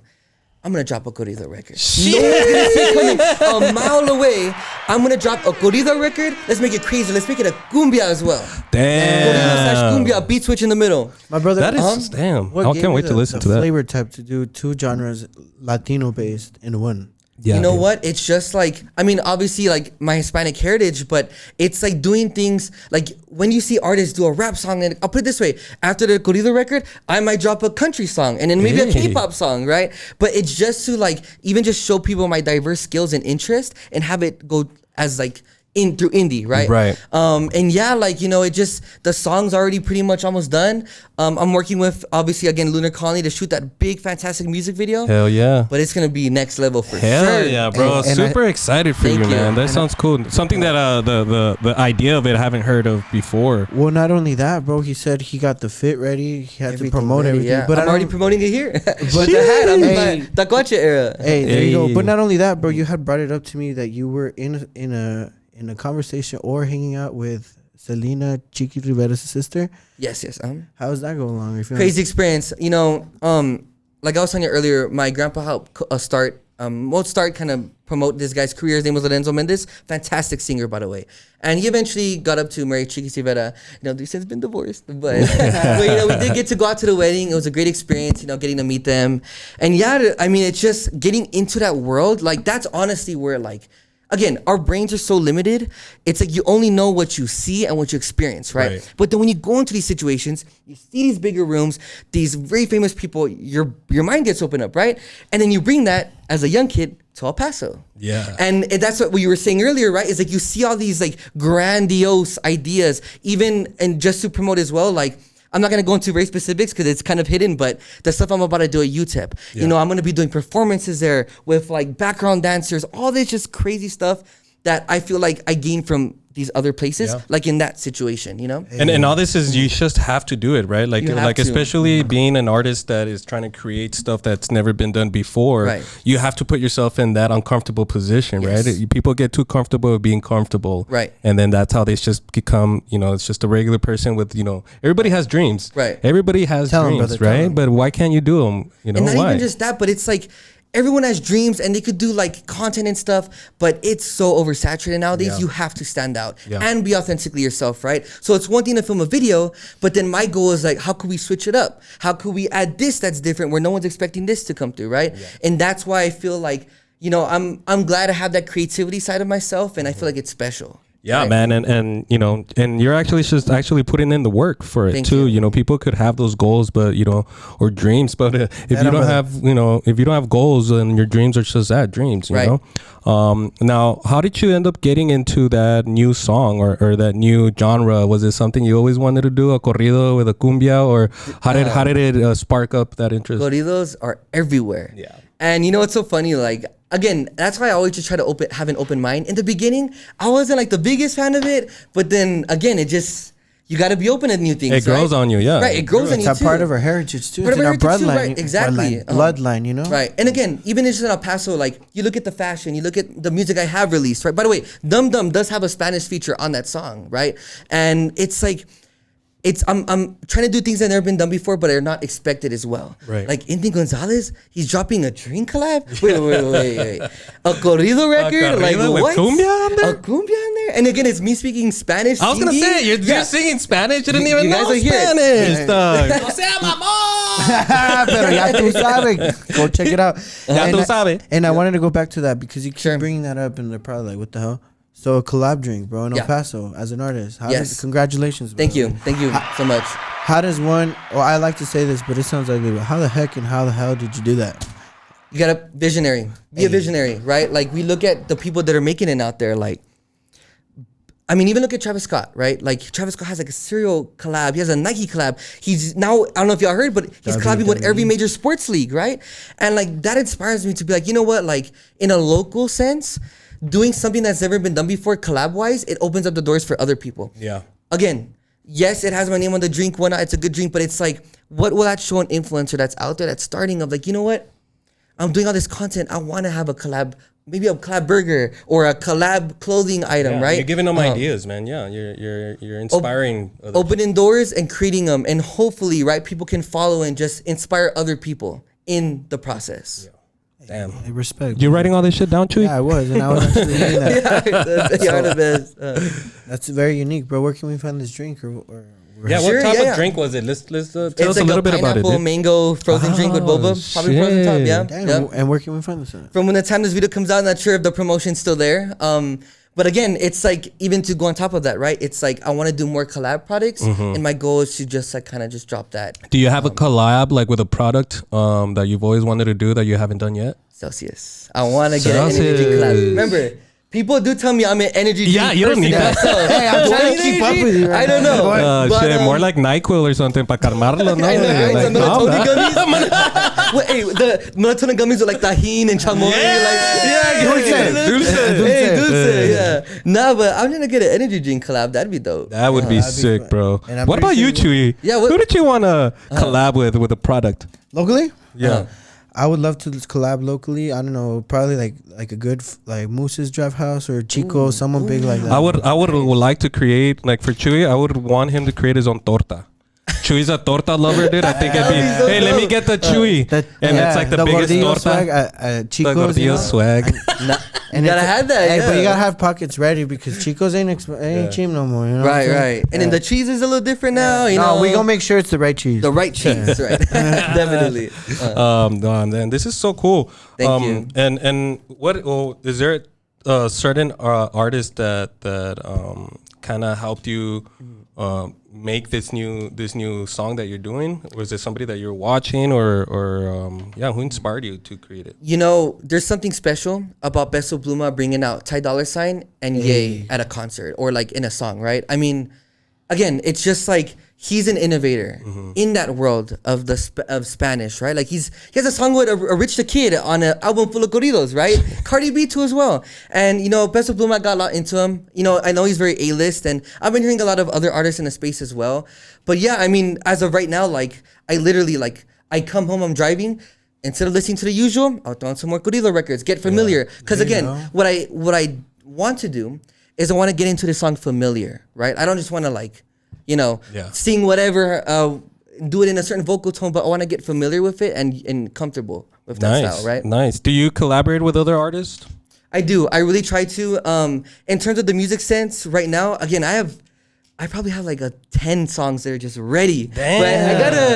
I'm gonna drop a corrido record. No one's gonna see it coming. A mile away, I'm gonna drop a corrido record. Let's make it crazy. Let's make it a cumbia as well. Damn. Corrido/cumbia, beat switch in the middle. My brother, That is damn. what I gave can't you wait to listen to that. flavor type to do 2 genres Latino based in one. Yeah, You know dude. what? It's just like, I mean, obviously like my Hispanic heritage, but it's like doing things like when you see artists do a rap song, and I'll put it this way, after the corrido record, I might drop a country song and then maybe a Hey. K-pop song, right? But it's just to like, even just show people my diverse skills and interest and have it go as like through indie, right? Right. And yeah, like, it just, the song's already pretty much almost done. I'm working with, obviously, again, Lunar Colony to shoot that big, fantastic music video. Hell yeah. But it's going to be next level for Hell sure. yeah, bro! And Super excited for Thank you, you. man. That sounds cool. Something that the idea of it I haven't heard of before. Well, not only that, bro. He said he got the fit ready. He had to promote ready, everything. yeah. But I'm I already don't- promoting it here. But the hat, I'm Hey. in my Taquache era. Hey, there you go. Hey. But not only that, bro. You had brought it up to me that you were in a conversation or hanging out with Selena Chiqui Rivera's sister. Yes. How does that go along? If you Crazy experience. Like I was telling you earlier, my grandpa helped start kind of promote this guy's career. His name was Lorenzo Mendez. Fantastic singer, by the way. And he eventually got up to marry Chiqui Rivera. They've since been divorced. But, we did get to go out to the wedding. It was a great experience, getting to meet them. And yeah, I mean, it's just getting into that world. Like, that's honestly where, like, again, our brains are so limited. It's like you only know what you see and what you experience, right? But then when you go into these situations, you see these bigger rooms, these very famous people, your mind gets opened up, right? And then you bring that as a young kid to El Paso. Yeah. And that's what you were saying earlier, right? Is like you see all these like grandiose ideas, even, and just to promote as well, like, I'm not gonna go into very specifics because it's kind of hidden, but the stuff I'm about to do at UTEP, I'm gonna be doing performances there with like background dancers, all this just crazy stuff that I feel like I gain from these other places, like in that situation, And all this is you just have to do it, right? Like You have to. especially being an artist that is trying to create stuff that's never been done before. Right. You have to put yourself in that uncomfortable position, Yes. right? People get too comfortable with being comfortable, Right. And then that's how they just become. It's just a regular person with everybody has dreams, Right. Everybody has Tell 'em, dreams, brother, tell right? 'em. But why can't you do them? And not why? even just that, but it's like everyone has dreams and they could do like content and stuff, but it's so oversaturated nowadays. Yeah. You have to stand out Yeah. and be authentically yourself, right? So it's one thing to film a video, but then my goal is like, how could we switch it up? How could we add this that's different where no one's expecting this to come through, right? And that's why I feel like, I'm glad to have that creativity side of myself, and I feel like it's special. Yeah, Right. man, and you know, and you're actually just actually putting in the work for it Thank too. you. You know, people could have those goals, but you know, or dreams, but if you don't have, you know, if you don't have goals, and your dreams are just that dreams, you Right. know. Now, how did you end up getting into that new song or that new genre? Was it something you always wanted to do, a corrido with a cumbia, or how did it spark up that interest? Corridos are everywhere. Yeah. And you know what's so funny? Like, again, that's why I always just try to have an open mind. In the beginning, I wasn't like the biggest fan of it, but then again, it just, you got to be open to new things. It grows right? on you, yeah. Right, it grows on It's you a too. part of our heritage too. Part It's of in our our heritage too, bloodline. right, exactly. Bloodline, you know. Right. And again, even just in El Paso, like you look at the fashion, you look at the music I have released, right? By the way, Dum Dum does have a Spanish feature on that song, right? And it's like, I'm trying to do things that never been done before, but are not expected as well. Right. Like Indy Gonzalez, he's dropping a drink collab. Wait. A corrido record, like corrido with what? cumbia on there? A cumbia on there, and again, it's me speaking Spanish. I was gonna singing. say you're Yeah. singing Spanish. You didn't You even guys know are here. Spanish, dog. Pero ya tú sabes. Go check it out. Ya And tú I- sabes. And I wanted to go back to that because you keep Sure. bringing that up, and they're probably like, "What the hell?" So a collab drink, bro, in Yeah. El Paso as an artist. Yes. Congratulations. Thank by the you, way. thank you so much. How does one? Well, I like to say this, but it sounds ugly. But how the heck and how the hell did you do that? You got a visionary. Be a visionary, right? Like we look at the people that are making it out there. Like, I mean, even look at Travis Scott, right? Like Travis Scott has like a cereal collab. He has a Nike collab. He's now, I don't know if y'all heard, but he's collabing with every major sports league, right? And like that inspires me to be like, you know what? Like in a local sense, doing something that's never been done before, collab wise, it opens up the doors for other people. Yeah. Again, yes, it has my name on the drink, whatnot. It's a good drink, but it's like, what will that show an influencer that's out there that's starting of like, you know what? I'm doing all this content. I want to have a collab, maybe a collab burger or a collab clothing item, right? You're giving them ideas, man. Yeah, you're inspiring. others. Opening doors and creating them, and hopefully, right, people can follow and just inspire other people in the process. Damn. Hey, respect. You writing all this shit down, Chuy? Yeah, I was, and I was actually eating that. You're the best. That's very unique, bro. Where can we find this drink Yeah, Sure, what type yeah. of drink was it? Let's tell It's us like a little a bit about it. pineapple dude. mango frozen drink with boba, probably frozen top. shit. Yeah, Damn, yeah. and where can we find this at? From when the time this video comes out, I'm not sure if the promotion's still there. But again, it's like even to go on top of that, right? It's like I want to do more collab products, and my goal is to just like kind of just drop that. Do you have a collab like with a product that you've always wanted to do that you haven't done yet? Celsius. I want to get an energy drink collab. Remember, people do tell me I'm an energy drink. Yeah, you don't person need that. myself. Hey, I'm Do I trying to need keep up energy? with you right I don't now. know. But, Shit, more like NyQuil or something para calmarlo, no? I know, right? Like, Some calm melatonin down. gummies. Wait, hey, the melatonin gummies are like tahine and chamoy. Dulce. Hey, Dulce. dulce, yeah. Nah, but I'm gonna get an energy drink collab. That'd be dope. That would be that'd be sick, fun. bro. And I'm What about pretty you, sure Chuy? Yeah, what- Who did you want to collab with a product? Locally? Yeah. I would love to collab locally. I don't know, probably like a good like Moose's Draft House or Chico, someone big like that. I would like to create, like for Chuy, I would want him to create his own torta. Chuy's a torta lover, dude. I think it'd be, That'd be so hey, let me dope. get the Chuy. And it's like the biggest Gordillo torta. swag, The Chico's, Gordillo swag. And You gotta it's- have that, Hey, but yeah. you gotta have pockets ready because Chico's ain't cheap no more. You know what I'm Right, saying? right. And then the cheese is a little different now. You know, no, we gonna make sure it's the right cheese. the right cheese, right? Definitely. No, man, this is so cool. Thank you. And what is there a certain artist that kind of helped you make this new song that you're doing? Was it somebody that you're watching or who inspired you to create it? You know, there's something special about Beso Bluma bringing out Ty Dolla $ign and Ye at a concert or like in a song, right? I mean, again, it's just like he's an innovator in that world of of Spanish, right? Like he has a song with a Rich the Kid on an album full of corridos, right? Cardi B too as well. And you know, Beso Bluma got a lot into him. You know, I know he's very A-list, and I've been hearing a lot of other artists in the space as well. But yeah, I mean, as of right now, like I literally like I come home, I'm driving. Instead of listening to the usual, I'll throw on some more corrido records, get familiar. Because again, what I want to do is I want to get into the song familiar, right? I don't just want to like, you know, sing whatever, do it in a certain vocal tone, but I want to get familiar with it and comfortable with that style, right? Nice. Do you collaborate with other artists? I do. I really try to. In terms of the music sense, right now, again, I have I probably have like 10 songs that are just ready. Damn. But I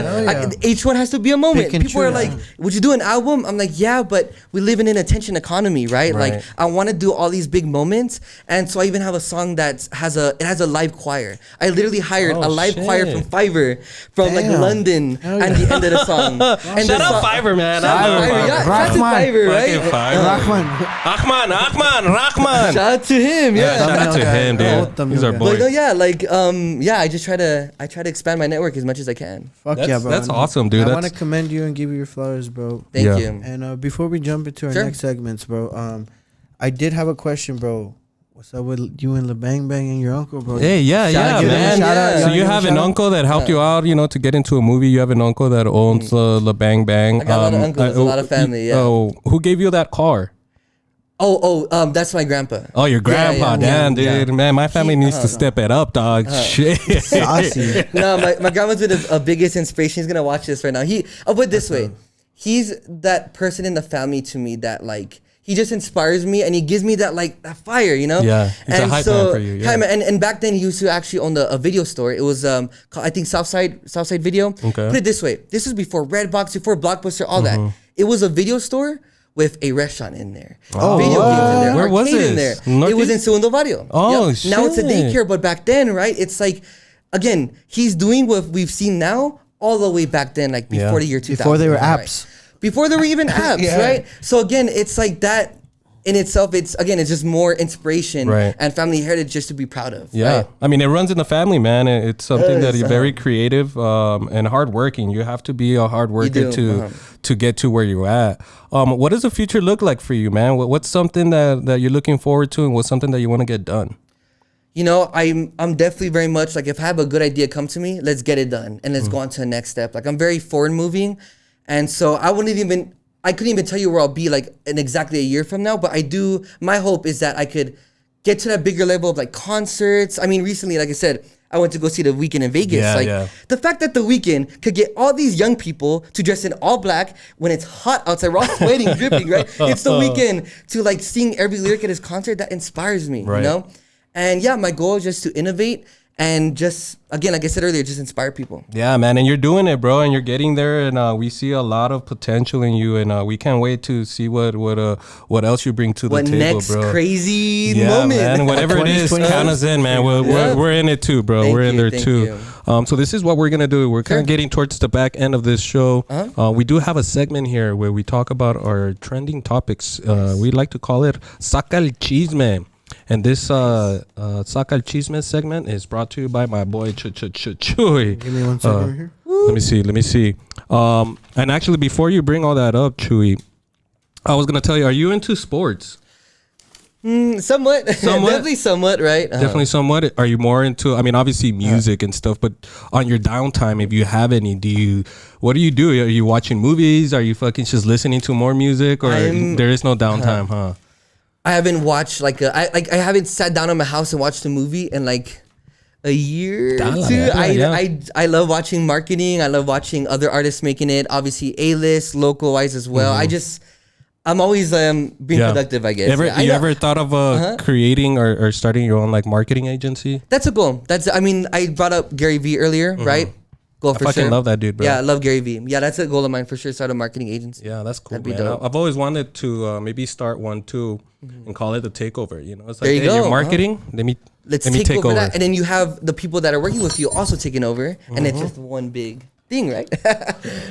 Hell yeah. gotta, each one has to be a moment. Pick and People are choose. like, would you do an album? I'm like, yeah, but we live in an attention economy, right? Right. Like, I want to do all these big moments. And so I even have a song that has a live choir. I literally hired Oh, a live shit. choir from Fiverr from like Damn. London Hell at the end of the song. And Shout the out song- Fiverr, man. Shout I out love Fiverr. Fiverr. Yeah, shout out to Rahman. Fiverr, right? Fucking Fiverr. Rahman. Rahman. Shout out to him, yeah. Shout out to him, dude. Thumbnail He's our guy. boy. But no, yeah, like I just try to expand my network as much as I can. Fuck That's- yeah, bro. that's awesome, dude. I want to That's- commend you and give you your flowers, bro. Thank Yeah. you. And before we jump into our Sure. next segments, bro, I did have a question, bro. What's up with you and LeBang Bang and your uncle, bro? Hey, yeah, Shout out, yeah, man. shout out. So wanna you give a have shout an out? uncle that helped you out, to get into a movie. You have an uncle that owns La Bang Bang. I got a lot of uncles, a lot of family, yeah. Oh, who gave you that car? That's my grandpa. Oh, your grandpa. Damn, dude. yeah. Man, my family needs to step it up, dog. Shit. Saucy. No, my grandma's been a biggest inspiration. He's gonna watch this right now. I'll put it this way. He's that person in the family to me that like he just inspires me and he gives me that like that fire, Yeah, he's a and hype so, man for you, yeah. hype man. And back then he used to actually own a video store. It was called, I think Southside Video. Okay. Put it this way. This was before Redbox, before Blockbuster, all Mm-hmm. that. It was a video store with a restaurant in there. Oh, Video games in there. where was arcade in this? there. It was in Northeast? Segundo Barrio. Oh, Now it's a shit. daycare, but back then, right? It's like, again, he's doing what we've seen now all the way back then, like before Yeah. the year 2000. Before they were right? apps. Before there were even apps, Yeah. right? So again, it's like that in itself. It's just more inspiration Right. and family heritage just to be proud of. Yeah, right? I mean, it runs in the family, man. It's something that Yes, you're very creative and hardworking. You have to be a hard worker do, to get to where you're at. What does the future look like for you, man? What's something that you're looking forward to, and what's something that you want to get done? I'm definitely very much like if I have a good idea come to me, let's get it done and let's go on to the next step. Like I'm very forward moving, and so I couldn't even tell you where I'll be like in exactly a year from now. But my hope is that I could get to that bigger level of like concerts. I mean, recently, like I said, I went to go see The Weeknd in Vegas. Yeah. The fact that The Weeknd could get all these young people to dress in all black when it's hot outside, we're all sweating, dripping, right? It's The Weeknd to like sing every lyric at his concert. That inspires me, Right. And yeah, my goal is just to innovate and just, again, like I said earlier, just inspire people. Yeah, man, and you're doing it, bro, and you're getting there, and we see a lot of potential in you, and we can't wait to see what else you bring to the What table, next bro. crazy Yeah, moment? man, whatever it is, 2020. count us in, man. We're in it too, bro. Thank we're in you, there thank too. you. So this is what we're gonna do. We're kind of getting towards the back end of this show. We do have a segment here where we talk about our trending topics. We like to call it Saca el Chisme. And this Saca el Chisme segment is brought to you by my boy Chuy. Give me 1 second right here. Let me see. And actually, before you bring all that up, Chuy, I was gonna tell you, are you into sports? Somewhat. Definitely somewhat, right? Definitely somewhat. Are you more into, I mean, obviously music and stuff, but on your downtime, if you have any, what do you do? Are you watching movies? Are you fucking just listening to more music, or there is no downtime, huh? I haven't watched I haven't sat down in my house and watched a movie in like a year or Dala, two. yeah. I love watching marketing. I love watching other artists making it. Obviously, A-list, local wise as well. I'm always being productive, I guess. You ever thought of creating or starting your own like marketing agency? That's a goal. I brought up Gary Vee earlier, right? Goal for sure. I fucking love that dude, bro. Yeah, I love Gary Vee. Yeah, that's a goal of mine for sure. Start a marketing agency. Yeah, that's cool, That'd be man. dope. I've always wanted to maybe start one too and call it the Takeover. It's like, There you hey, go, you're marketing. Let's let me take over that, and then you have the people that are working with you also taking over, and it's just one big thing, right?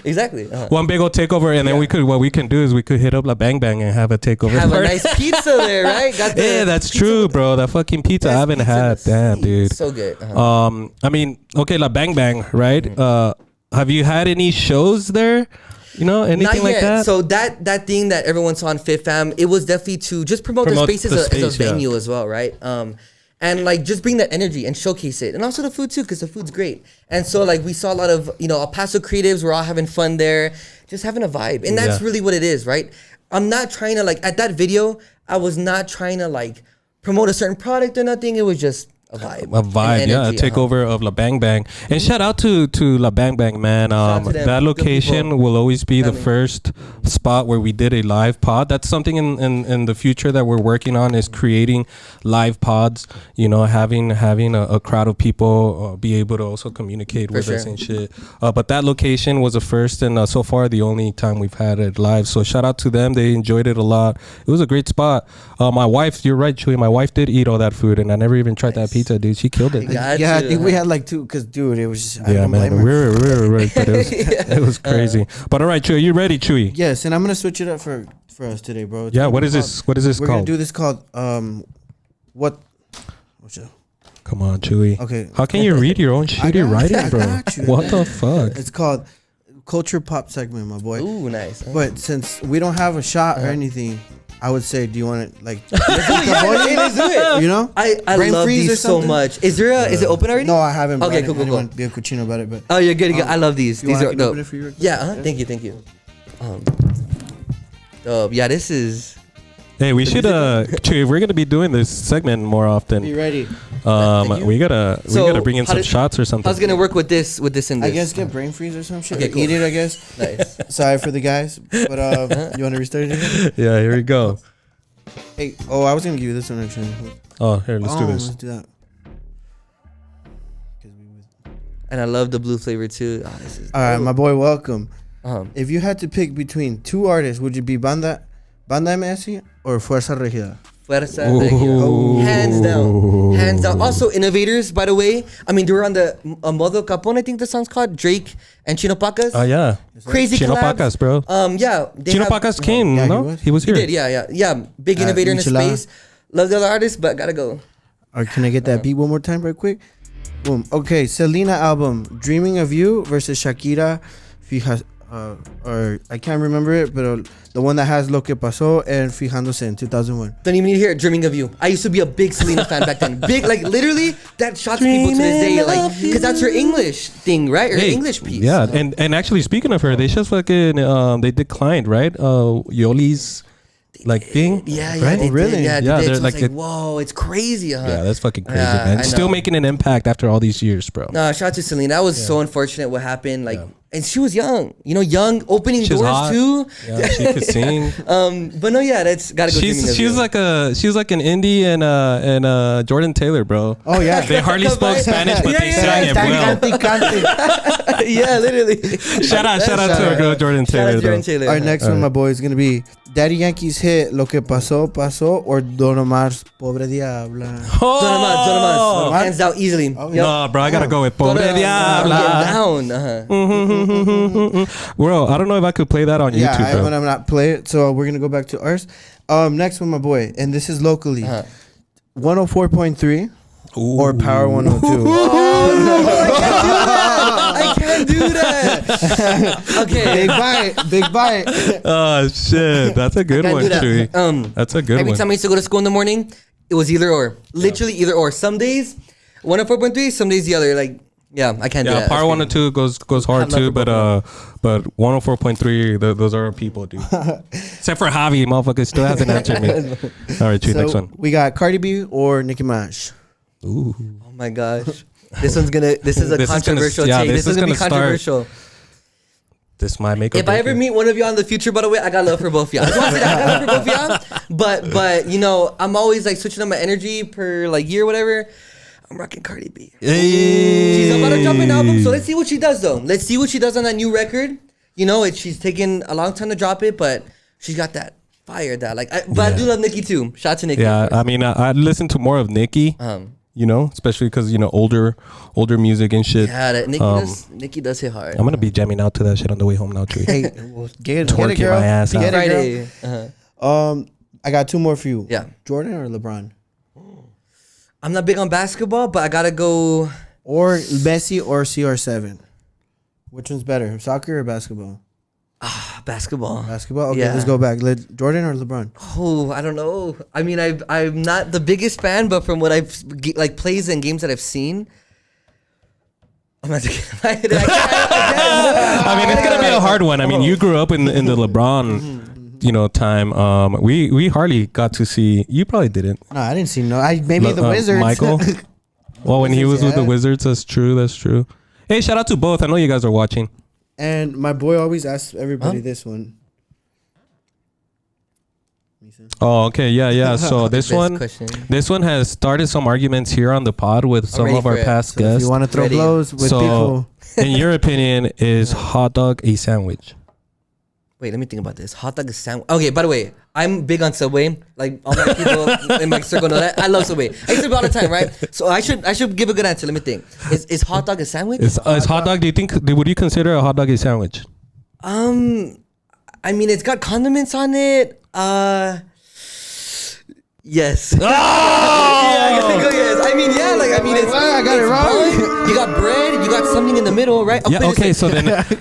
Exactly. One big old takeover, and then what we can do is we could hit up La Bang Bang and have a takeover. Have a party. nice pizza there, right? Got the Yeah, that's pizza true, with the bro. That fucking pizza I best haven't pizza in had. the Damn, city. dude. So good. I mean, okay, La Bang Bang, right? Have you had any shows there? Anything Not like yet. that? So that thing that everyone saw on Fit Fam, it was definitely to just promote the space, as a venue as well, right? And like just bring that energy and showcase it, and also the food too, because the food's great. And so like we saw a lot of El Paso creatives. We're all having fun there, just having a vibe, and that's really what it is, right? I'm not trying to at that video. I was not trying to promote a certain product or nothing. It was just a vibe. A vibe, An yeah, a energy, takeover of La Bang Bang. And shout out to La Bang Bang, man. out to them, That good location people. will always be the Family. first spot where we did a live pod. That's something in the future that we're working on, is creating live pods. You know, having a crowd of people be able to also communicate with us sure. and shit. But that location was the first and so far the only time we've had it live. So shout out to them. They enjoyed it a lot. It was a great spot. My wife, you're right, Chuy. My wife did eat all that food, and I never even tried that pizza, dude. She killed it. Got Yeah, I you. think we had like 2, because dude, it was just, I Yeah, don't man, blame her. we were right, but it was crazy. But all right, Chuy, you ready, Chuy? Yes, and I'm gonna switch it up for us today, bro. It's Yeah, gonna what be is this? What is this We're gonna called? do this called what? What's it? Come on, Chuy. Okay. How can you read your own shitty got writing, you, I bro? got you. What the fuck? It's called culture pop segment, my boy. Ooh, nice. But since we don't have a shot or anything, I would say, do you want it like? Let's do it. You know? I Brain love freeze or these so something? much. Is there is it open already? No, I haven't. Okay, brought cool, it. cool, I cool. didn't want to be a cochino about it, but Oh, you're good. I love these. you These want are I can open dope. it for you? Yeah, thank you. Yeah, this is. Hey, we should Chuy, if we're gonna be doing this segment more Be often, ready. Thank you. we gotta bring in how some did- shots or something. I was gonna work with this and this. I guess get brain freeze or some shit. Okay, Or cool. Eat it, I guess. Nice. Sorry for the guys, but you want to restart it again? Yeah, here we go. Hey, I was gonna give you this one actually. Oh, here, let's do this. Let's do that. And I love the blue flavor too. Oh, this is All right, my boy, welcome. um, If you had to pick between 2 artists, would you be Banda MS or Fuerza Regida? Fuerza Ooh. Regida. Hands down. Also, innovators, by the way. I mean, they were on the Modo Capone, I think the song's called, Drake and Chino Pacas. Oh yeah, Crazy Chino collabs. Pacas, bro. Yeah. they Chino have- Pacas came, Yeah, no? He was He here. did, yeah. Big innovator in the Michelada. space. Love the other artists, but gotta go. Or can I get that beat one more time, right quick? Boom. Okay, Selena album, "Dreaming of You" versus Shakira, Fijas, or I can't remember it, but the one that has "Lo que pasó" and "Fijándose" in 2001. Don't even need to hear it. Dreaming of You. I used to be a big Selena fan back then. Big, like literally, that shocks people to this day. Like, because that's her English thing, right? Or Hey, English piece. Yeah, and actually speaking of her, they just fucking they declined, right? Yoli's like thing. Yeah, right? they Really? did. Yeah, Yeah, they did. they're So like it's like, a- whoa, it's crazy, huh? Yeah, that's fucking crazy, Yeah, man. I Still know. making an impact after all these years, bro. No, shout out to Selena. That was so unfortunate what happened. Like, and she was young. Young, opening She was doors hot. too. Yeah, she could sing. But no, yeah, that's gotta go. Dreaming of She's You. she's like an Indy and Jordan Taylor, bro. Oh yeah. They hardly spoke Spanish, but they sang it well. Yeah, literally. Shout out to our girl Jordan Shout out Taylor, to Jordan though. Taylor. Our next one, my boy, is gonna be Daddy Yankee's hit "Lo que pasó, pasó" or Don Omar's "Pobre Diabla." Don Omar. Oh. Hands down easily. Oh, Yep. No, bro, I gotta go with Pobre Get Diabla. down. Bro, I don't know if I could play that on Yeah, YouTube, I'm bro. gonna not play it. So we're gonna go back to ours. Next one, my boy, and this is locally, 104.3 or Power 102. I can't do that. Okay. Big bite. Oh shit, that's a good Can't one, do that. Chewy. That's a good Every one. time I used to go to school in the morning, it was either or. Literally either or. Some days 104.3, some days the other. Like, yeah, I can't do Yeah, that. Power 102 goes hard love too, for but 104.3, those are our people, dude. Except for Javi, motherfucker, still hasn't answered me. All right, Chewy, next So one. we got Cardi B or Nicki Minaj. Ooh. Oh my gosh. This is a This is gonna- controversial yeah, take. this This is is gonna be gonna start- controversial. This might make. If I ever meet one of y'all in the future, by the way, I got love for both y'all. I just want to say that I got love for both y'all. But I'm always like switching up my energy per like year, whatever. I'm rocking Cardi B. She's about to drop an album, so let's see what she does though. Let's see what she does on that new record. She's taken a long time to drop it, but she's got that fire that like. But I do love Nicki too. Shout out to Nicki. Yeah, I mean, I listen to more of Nicki. Especially because older music and shit. Yeah, that Nicki does hit hard. I'm gonna be jamming out to that shit on the way home now, Chewy. Hey, get it, Twerking girl. my ass Get out. it, Friday. girl. I got 2 more for you. Yeah. Jordan or LeBron? I'm not big on basketball, but I gotta go. Or Messi or CR7? Which one's better, soccer or basketball? Basketball. Basketball? Okay, Yeah. let's go back. Jordan or LeBron? Oh, I don't know. I mean, I'm not the biggest fan, but from what I've like plays and games that I've seen, I'm not taking my head. I mean, it's gonna be a hard one. I mean, you grew up in the LeBron, time. We hardly got to see. You probably didn't. No, I didn't see no. Maybe the Wizards. Michael. Well, when he was with the Yeah. Wizards, that's true. That's true. Hey, shout out to both. I know you guys are watching. And my boy always asks everybody this one. Oh, okay. Yeah. So this Best one, question. this one has started some arguments here on the pod with some ready of our for it. past So if guests. you want to throw Ready. blows with So- people, In your opinion, is hot dog a sandwich? Wait, let me think about this. Hot dog is sandwich. Okay, by the way, I'm big on Subway. Like all my people in my circle know that. I love Subway. I eat Subway all the time, right? So I should give a good answer. Let me think. Is hot dog a sandwich? Is hot dog? Would you consider a hot dog a sandwich? I mean, it's got condiments on it. Yes. Yeah, I gotta go yes. I mean, yeah, like it's. I got it it's wrong. bun, you got bread. You got something in the middle, right? I'll Yeah. put it Okay. this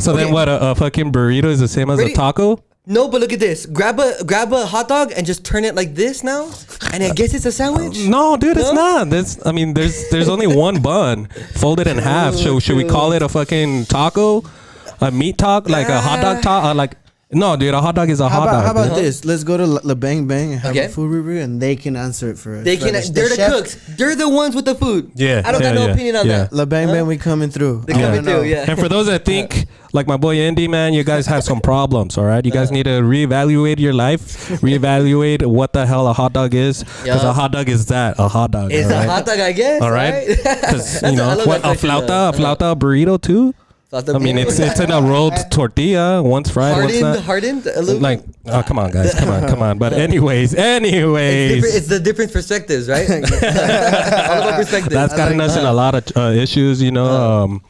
way. Then what? A fucking burrito is the same as a Ready? taco? No, but look at this. Grab a hot dog and just turn it like this now, and I guess it's a sandwich. No, dude, it's No? not. There's only one bun folded in half. So should we call it a fucking taco, a meat taco, like a hot dog taco? No, dude, a hot dog is a hot dog. how about dude. this? Let's go to La Bang Bang and have Okay. a food review, and they can answer it for us. They can. So They're the chef, cooks. They're the ones with the food. Yeah, I don't got no yeah, opinion on yeah. that. La Bang Bang, we coming through. They coming I don't know. through, yeah. And for those that think, like my boy Indy, man, you guys have some problems, all right? You guys need to reevaluate your life, reevaluate what the hell a hot dog is, because Yeah. a hot dog is that, a hot dog. It's all a right? hot dog, I guess. All right, because That's- I love what that a question, flauta, a burrito too. I mean, it's in a rolled tortilla, once fried, once not. hardened. A little. Like, oh, come on, guys, come on. But anyways, It's the different perspectives, right? All about perspectives. that's gotten us in a lot of issues, you know.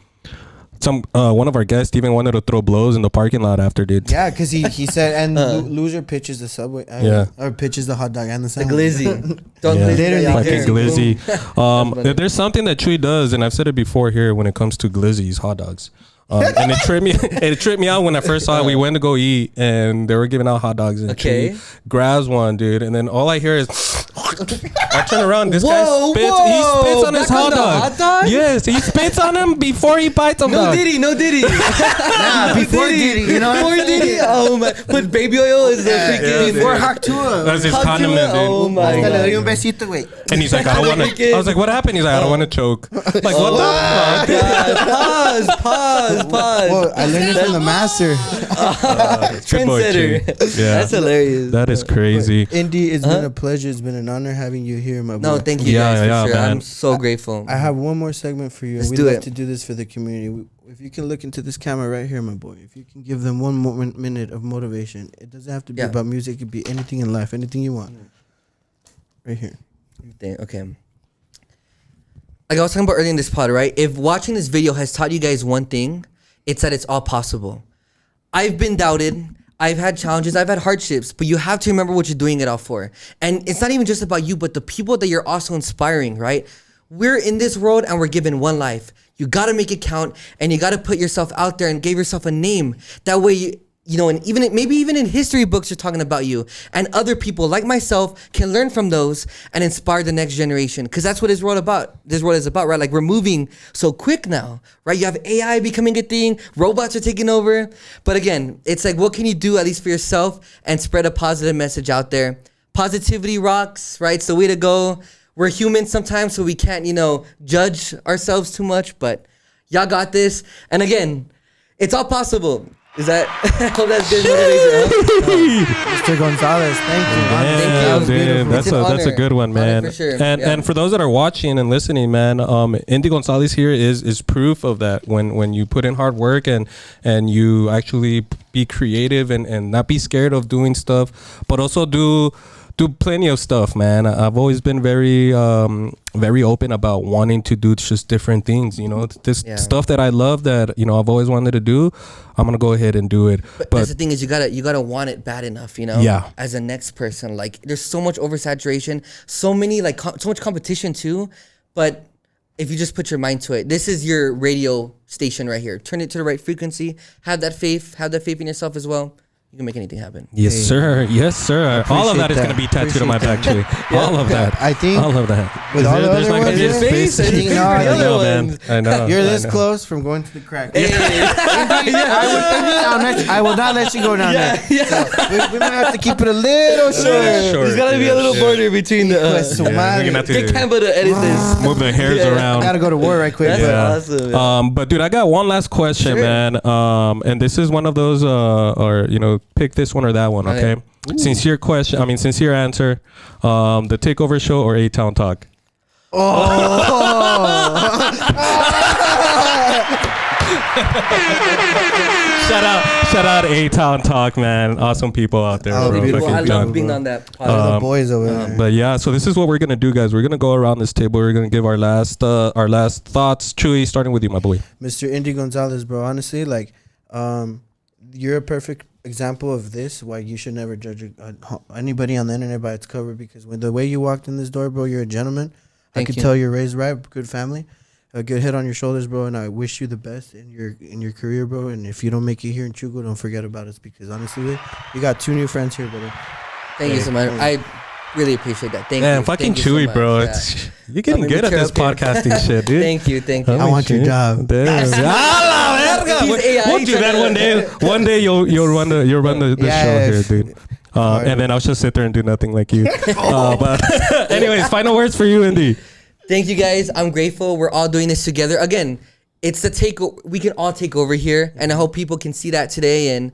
One of our guests even wanted to throw blows in the parking lot after, dude. Yeah, because he said, and loser pitches the Subway. Yeah. Or pitches the hot dog and the The sandwich. glizzy. Don't Yeah. glizzy. Literally, out Fucking here. glizzy. If there's something that Chuy does, and I've said it before here when it comes to glizzies, hot dogs. And it tripped me out when I first saw it. We went to go eat, and they were giving out hot dogs, and Okay. Chuy grabs one, dude, and then all I hear is. I turn around. This Whoa, guy spits. He whoa, spits on his back on hot the dog. hot dog? Yes, he spits on him before he bites him. No dog. Diddy, no Diddy. Nah, before Diddy, you know what Before I'm saying? Diddy. Oh my. Put baby oil is the freaking. Before Haktua. That's his Hot condiment, Chewy? dude. Oh my Hasta le god. doy un besito, güey. And he's like, I don't want to. I was like, what happened? He's like, I don't want to choke. Like, what the fuck? Pause. Well, I learned it from the master. Good boy, Trendsetter. Chuy. Yeah. That's hilarious. That is crazy. Indy, it's been a pleasure. It's been an honor having you here, my boy. No, thank you Yeah, guys for yeah, sure. man. I'm so grateful. I have one more segment for you. Let's We'd do love it. to do this for the community. If you can look into this camera right here, my boy. If you can give them one more minute of motivation. It doesn't have to be Yeah. about music. It could be anything in life, anything you want. Right here. Okay. Like I was talking about earlier in this pod, right? If watching this video has taught you guys one thing, it's that it's all possible. I've been doubted. I've had challenges. I've had hardships. But you have to remember what you're doing it all for. And it's not even just about you, but the people that you're also inspiring, right? We're in this world and we're given one life. You got to make it count, and you got to put yourself out there and give yourself a name. That way, you know, and maybe even in history books are talking about you, and other people like myself can learn from those and inspire the next generation. Because that's what this world is about, right? Like we're moving so quick now, right? You have AI becoming a thing, robots are taking over. But again, it's like, what can you do at least for yourself and spread a positive message out there? Positivity rocks, right? It's the way to go. We're human sometimes, so we can't, judge ourselves too much. But y'all got this. And again, it's all possible. Is that? I hope that's good motivation. Huh? Mr. Gonzalez, thank you. Yeah, Thank you. That was dude, beautiful. that's It's an that's a honor. good one, Honor man. for sure. And Yeah. and for those that are watching and listening, man, Indy Gonzalez here is proof of that. When you put in hard work and you actually be creative and not be scared of doing stuff, but also do plenty of stuff, man. I've always been very very open about wanting to do just different things, this Yeah. stuff that I love that I've always wanted to do. I'm gonna go ahead and do it. But that's the thing is you gotta want it bad enough, Yeah. as a next person. Like there's so much oversaturation, so many so much competition too. But if you just put your mind to it, this is your radio station right here. Turn it to the right frequency. Have that faith in yourself as well. you can make anything happen. Yes, Hey, sir. Yes, sir. All of appreciate that is that. going to be tattooed on my back, Appreciate Chewy. All of that. I think All of that. with all the there's other not gonna ones, be a his space. face and his No, face for the I I know, other man. ones. I know. you're I this know. close from going to the crack. Hey. I will not let you go down there. So we might have to keep it a little short. There's gotta be a little border between the. Pues, su Yeah, we're madre. gonna have to Get Campbell to edit this. move the hairs Yeah. around. Gotta go to war right quick. That's but awesome. man. But dude, I got one last question, Sure. man. And this is one of those, or pick this one or that one, okay? Okay. Sincere question. I mean, sincere answer. The Takeover Show or A-Town Talk? Shout out A-Town Talk, man. Awesome people out there, Oh, bro. beautiful. Fucking I love John. being on that All the podcast. boys over there. But yeah, so this is what we're gonna do, guys. We're gonna go around this table. We're gonna give our last thoughts. Chewy, starting with you, my boy. Mr. Indy Gonzalez, bro. Honestly, like, you're a perfect example of this. Why you should never judge anybody on the internet by its cover, because when the way you walked in this door, bro, you're a gentleman. I Thank could you. tell you're raised right, good family, a good head on your shoulders, bro. And I wish you the best in your career, bro. And if you don't make it here in Chugo, don't forget about us, because honestly, you got 2 new friends here, brother. Thank you so much. I really appreciate that. Thank you. Man, fucking Thank you so Chewy, much. bro. Yeah. It's, you're getting I'm gonna good at be this careful. podcasting shit, dude. Thank you. Thank you. I want your job. Damn. He's AI We'll do that trying one to- day. One day you'll run the show here, dude. And then I'll just sit there and do nothing like you. But anyways, final words for you, Indy. Thank you guys. I'm grateful. We're all doing this together. Again, it's the takeover. We can all take over here, and I hope people can see that today. And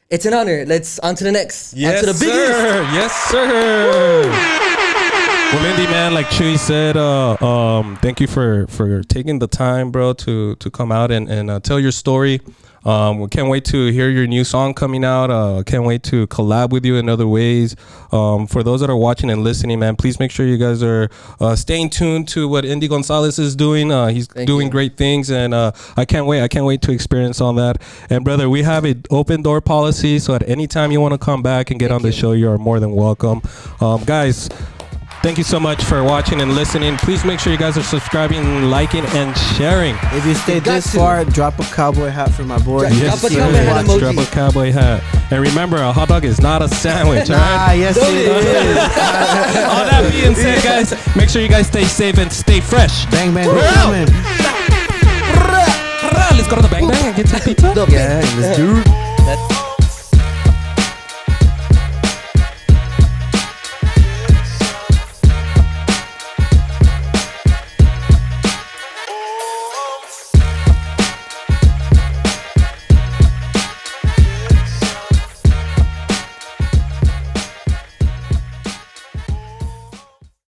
it's an honor. Let's on to the next. On to the biggest. sir. Yes, sir. Well, Indy, man, like Chuy said, thank you for taking the time, bro, to come out and tell your story. We can't wait to hear your new song coming out. Can't wait to collab with you in other ways. For those that are watching and listening, man, please make sure you guys are staying tuned to what Indy Gonzalez is doing. He's doing great things, and I can't wait. I can't wait to experience all that. And brother, we have an open door policy, so at any time you want to come back and get on the show, you are more than welcome. Guys, thank you so much for watching and listening. Please make sure you guys are subscribing, liking, and sharing. If you stayed this far, drop a cowboy hat for my boy. Yes, Drop a sir. cowboy hat emoji. Drop a cowboy hat. And remember, a hot dog is not a sandwich, all Ah, right? yes, it is. All that being said, guys, make sure you guys stay safe and stay fresh. Bang, bang, We're we're out. coming. Let's go to the Bang Bang and get some pizza. Yeah, let's do it. That's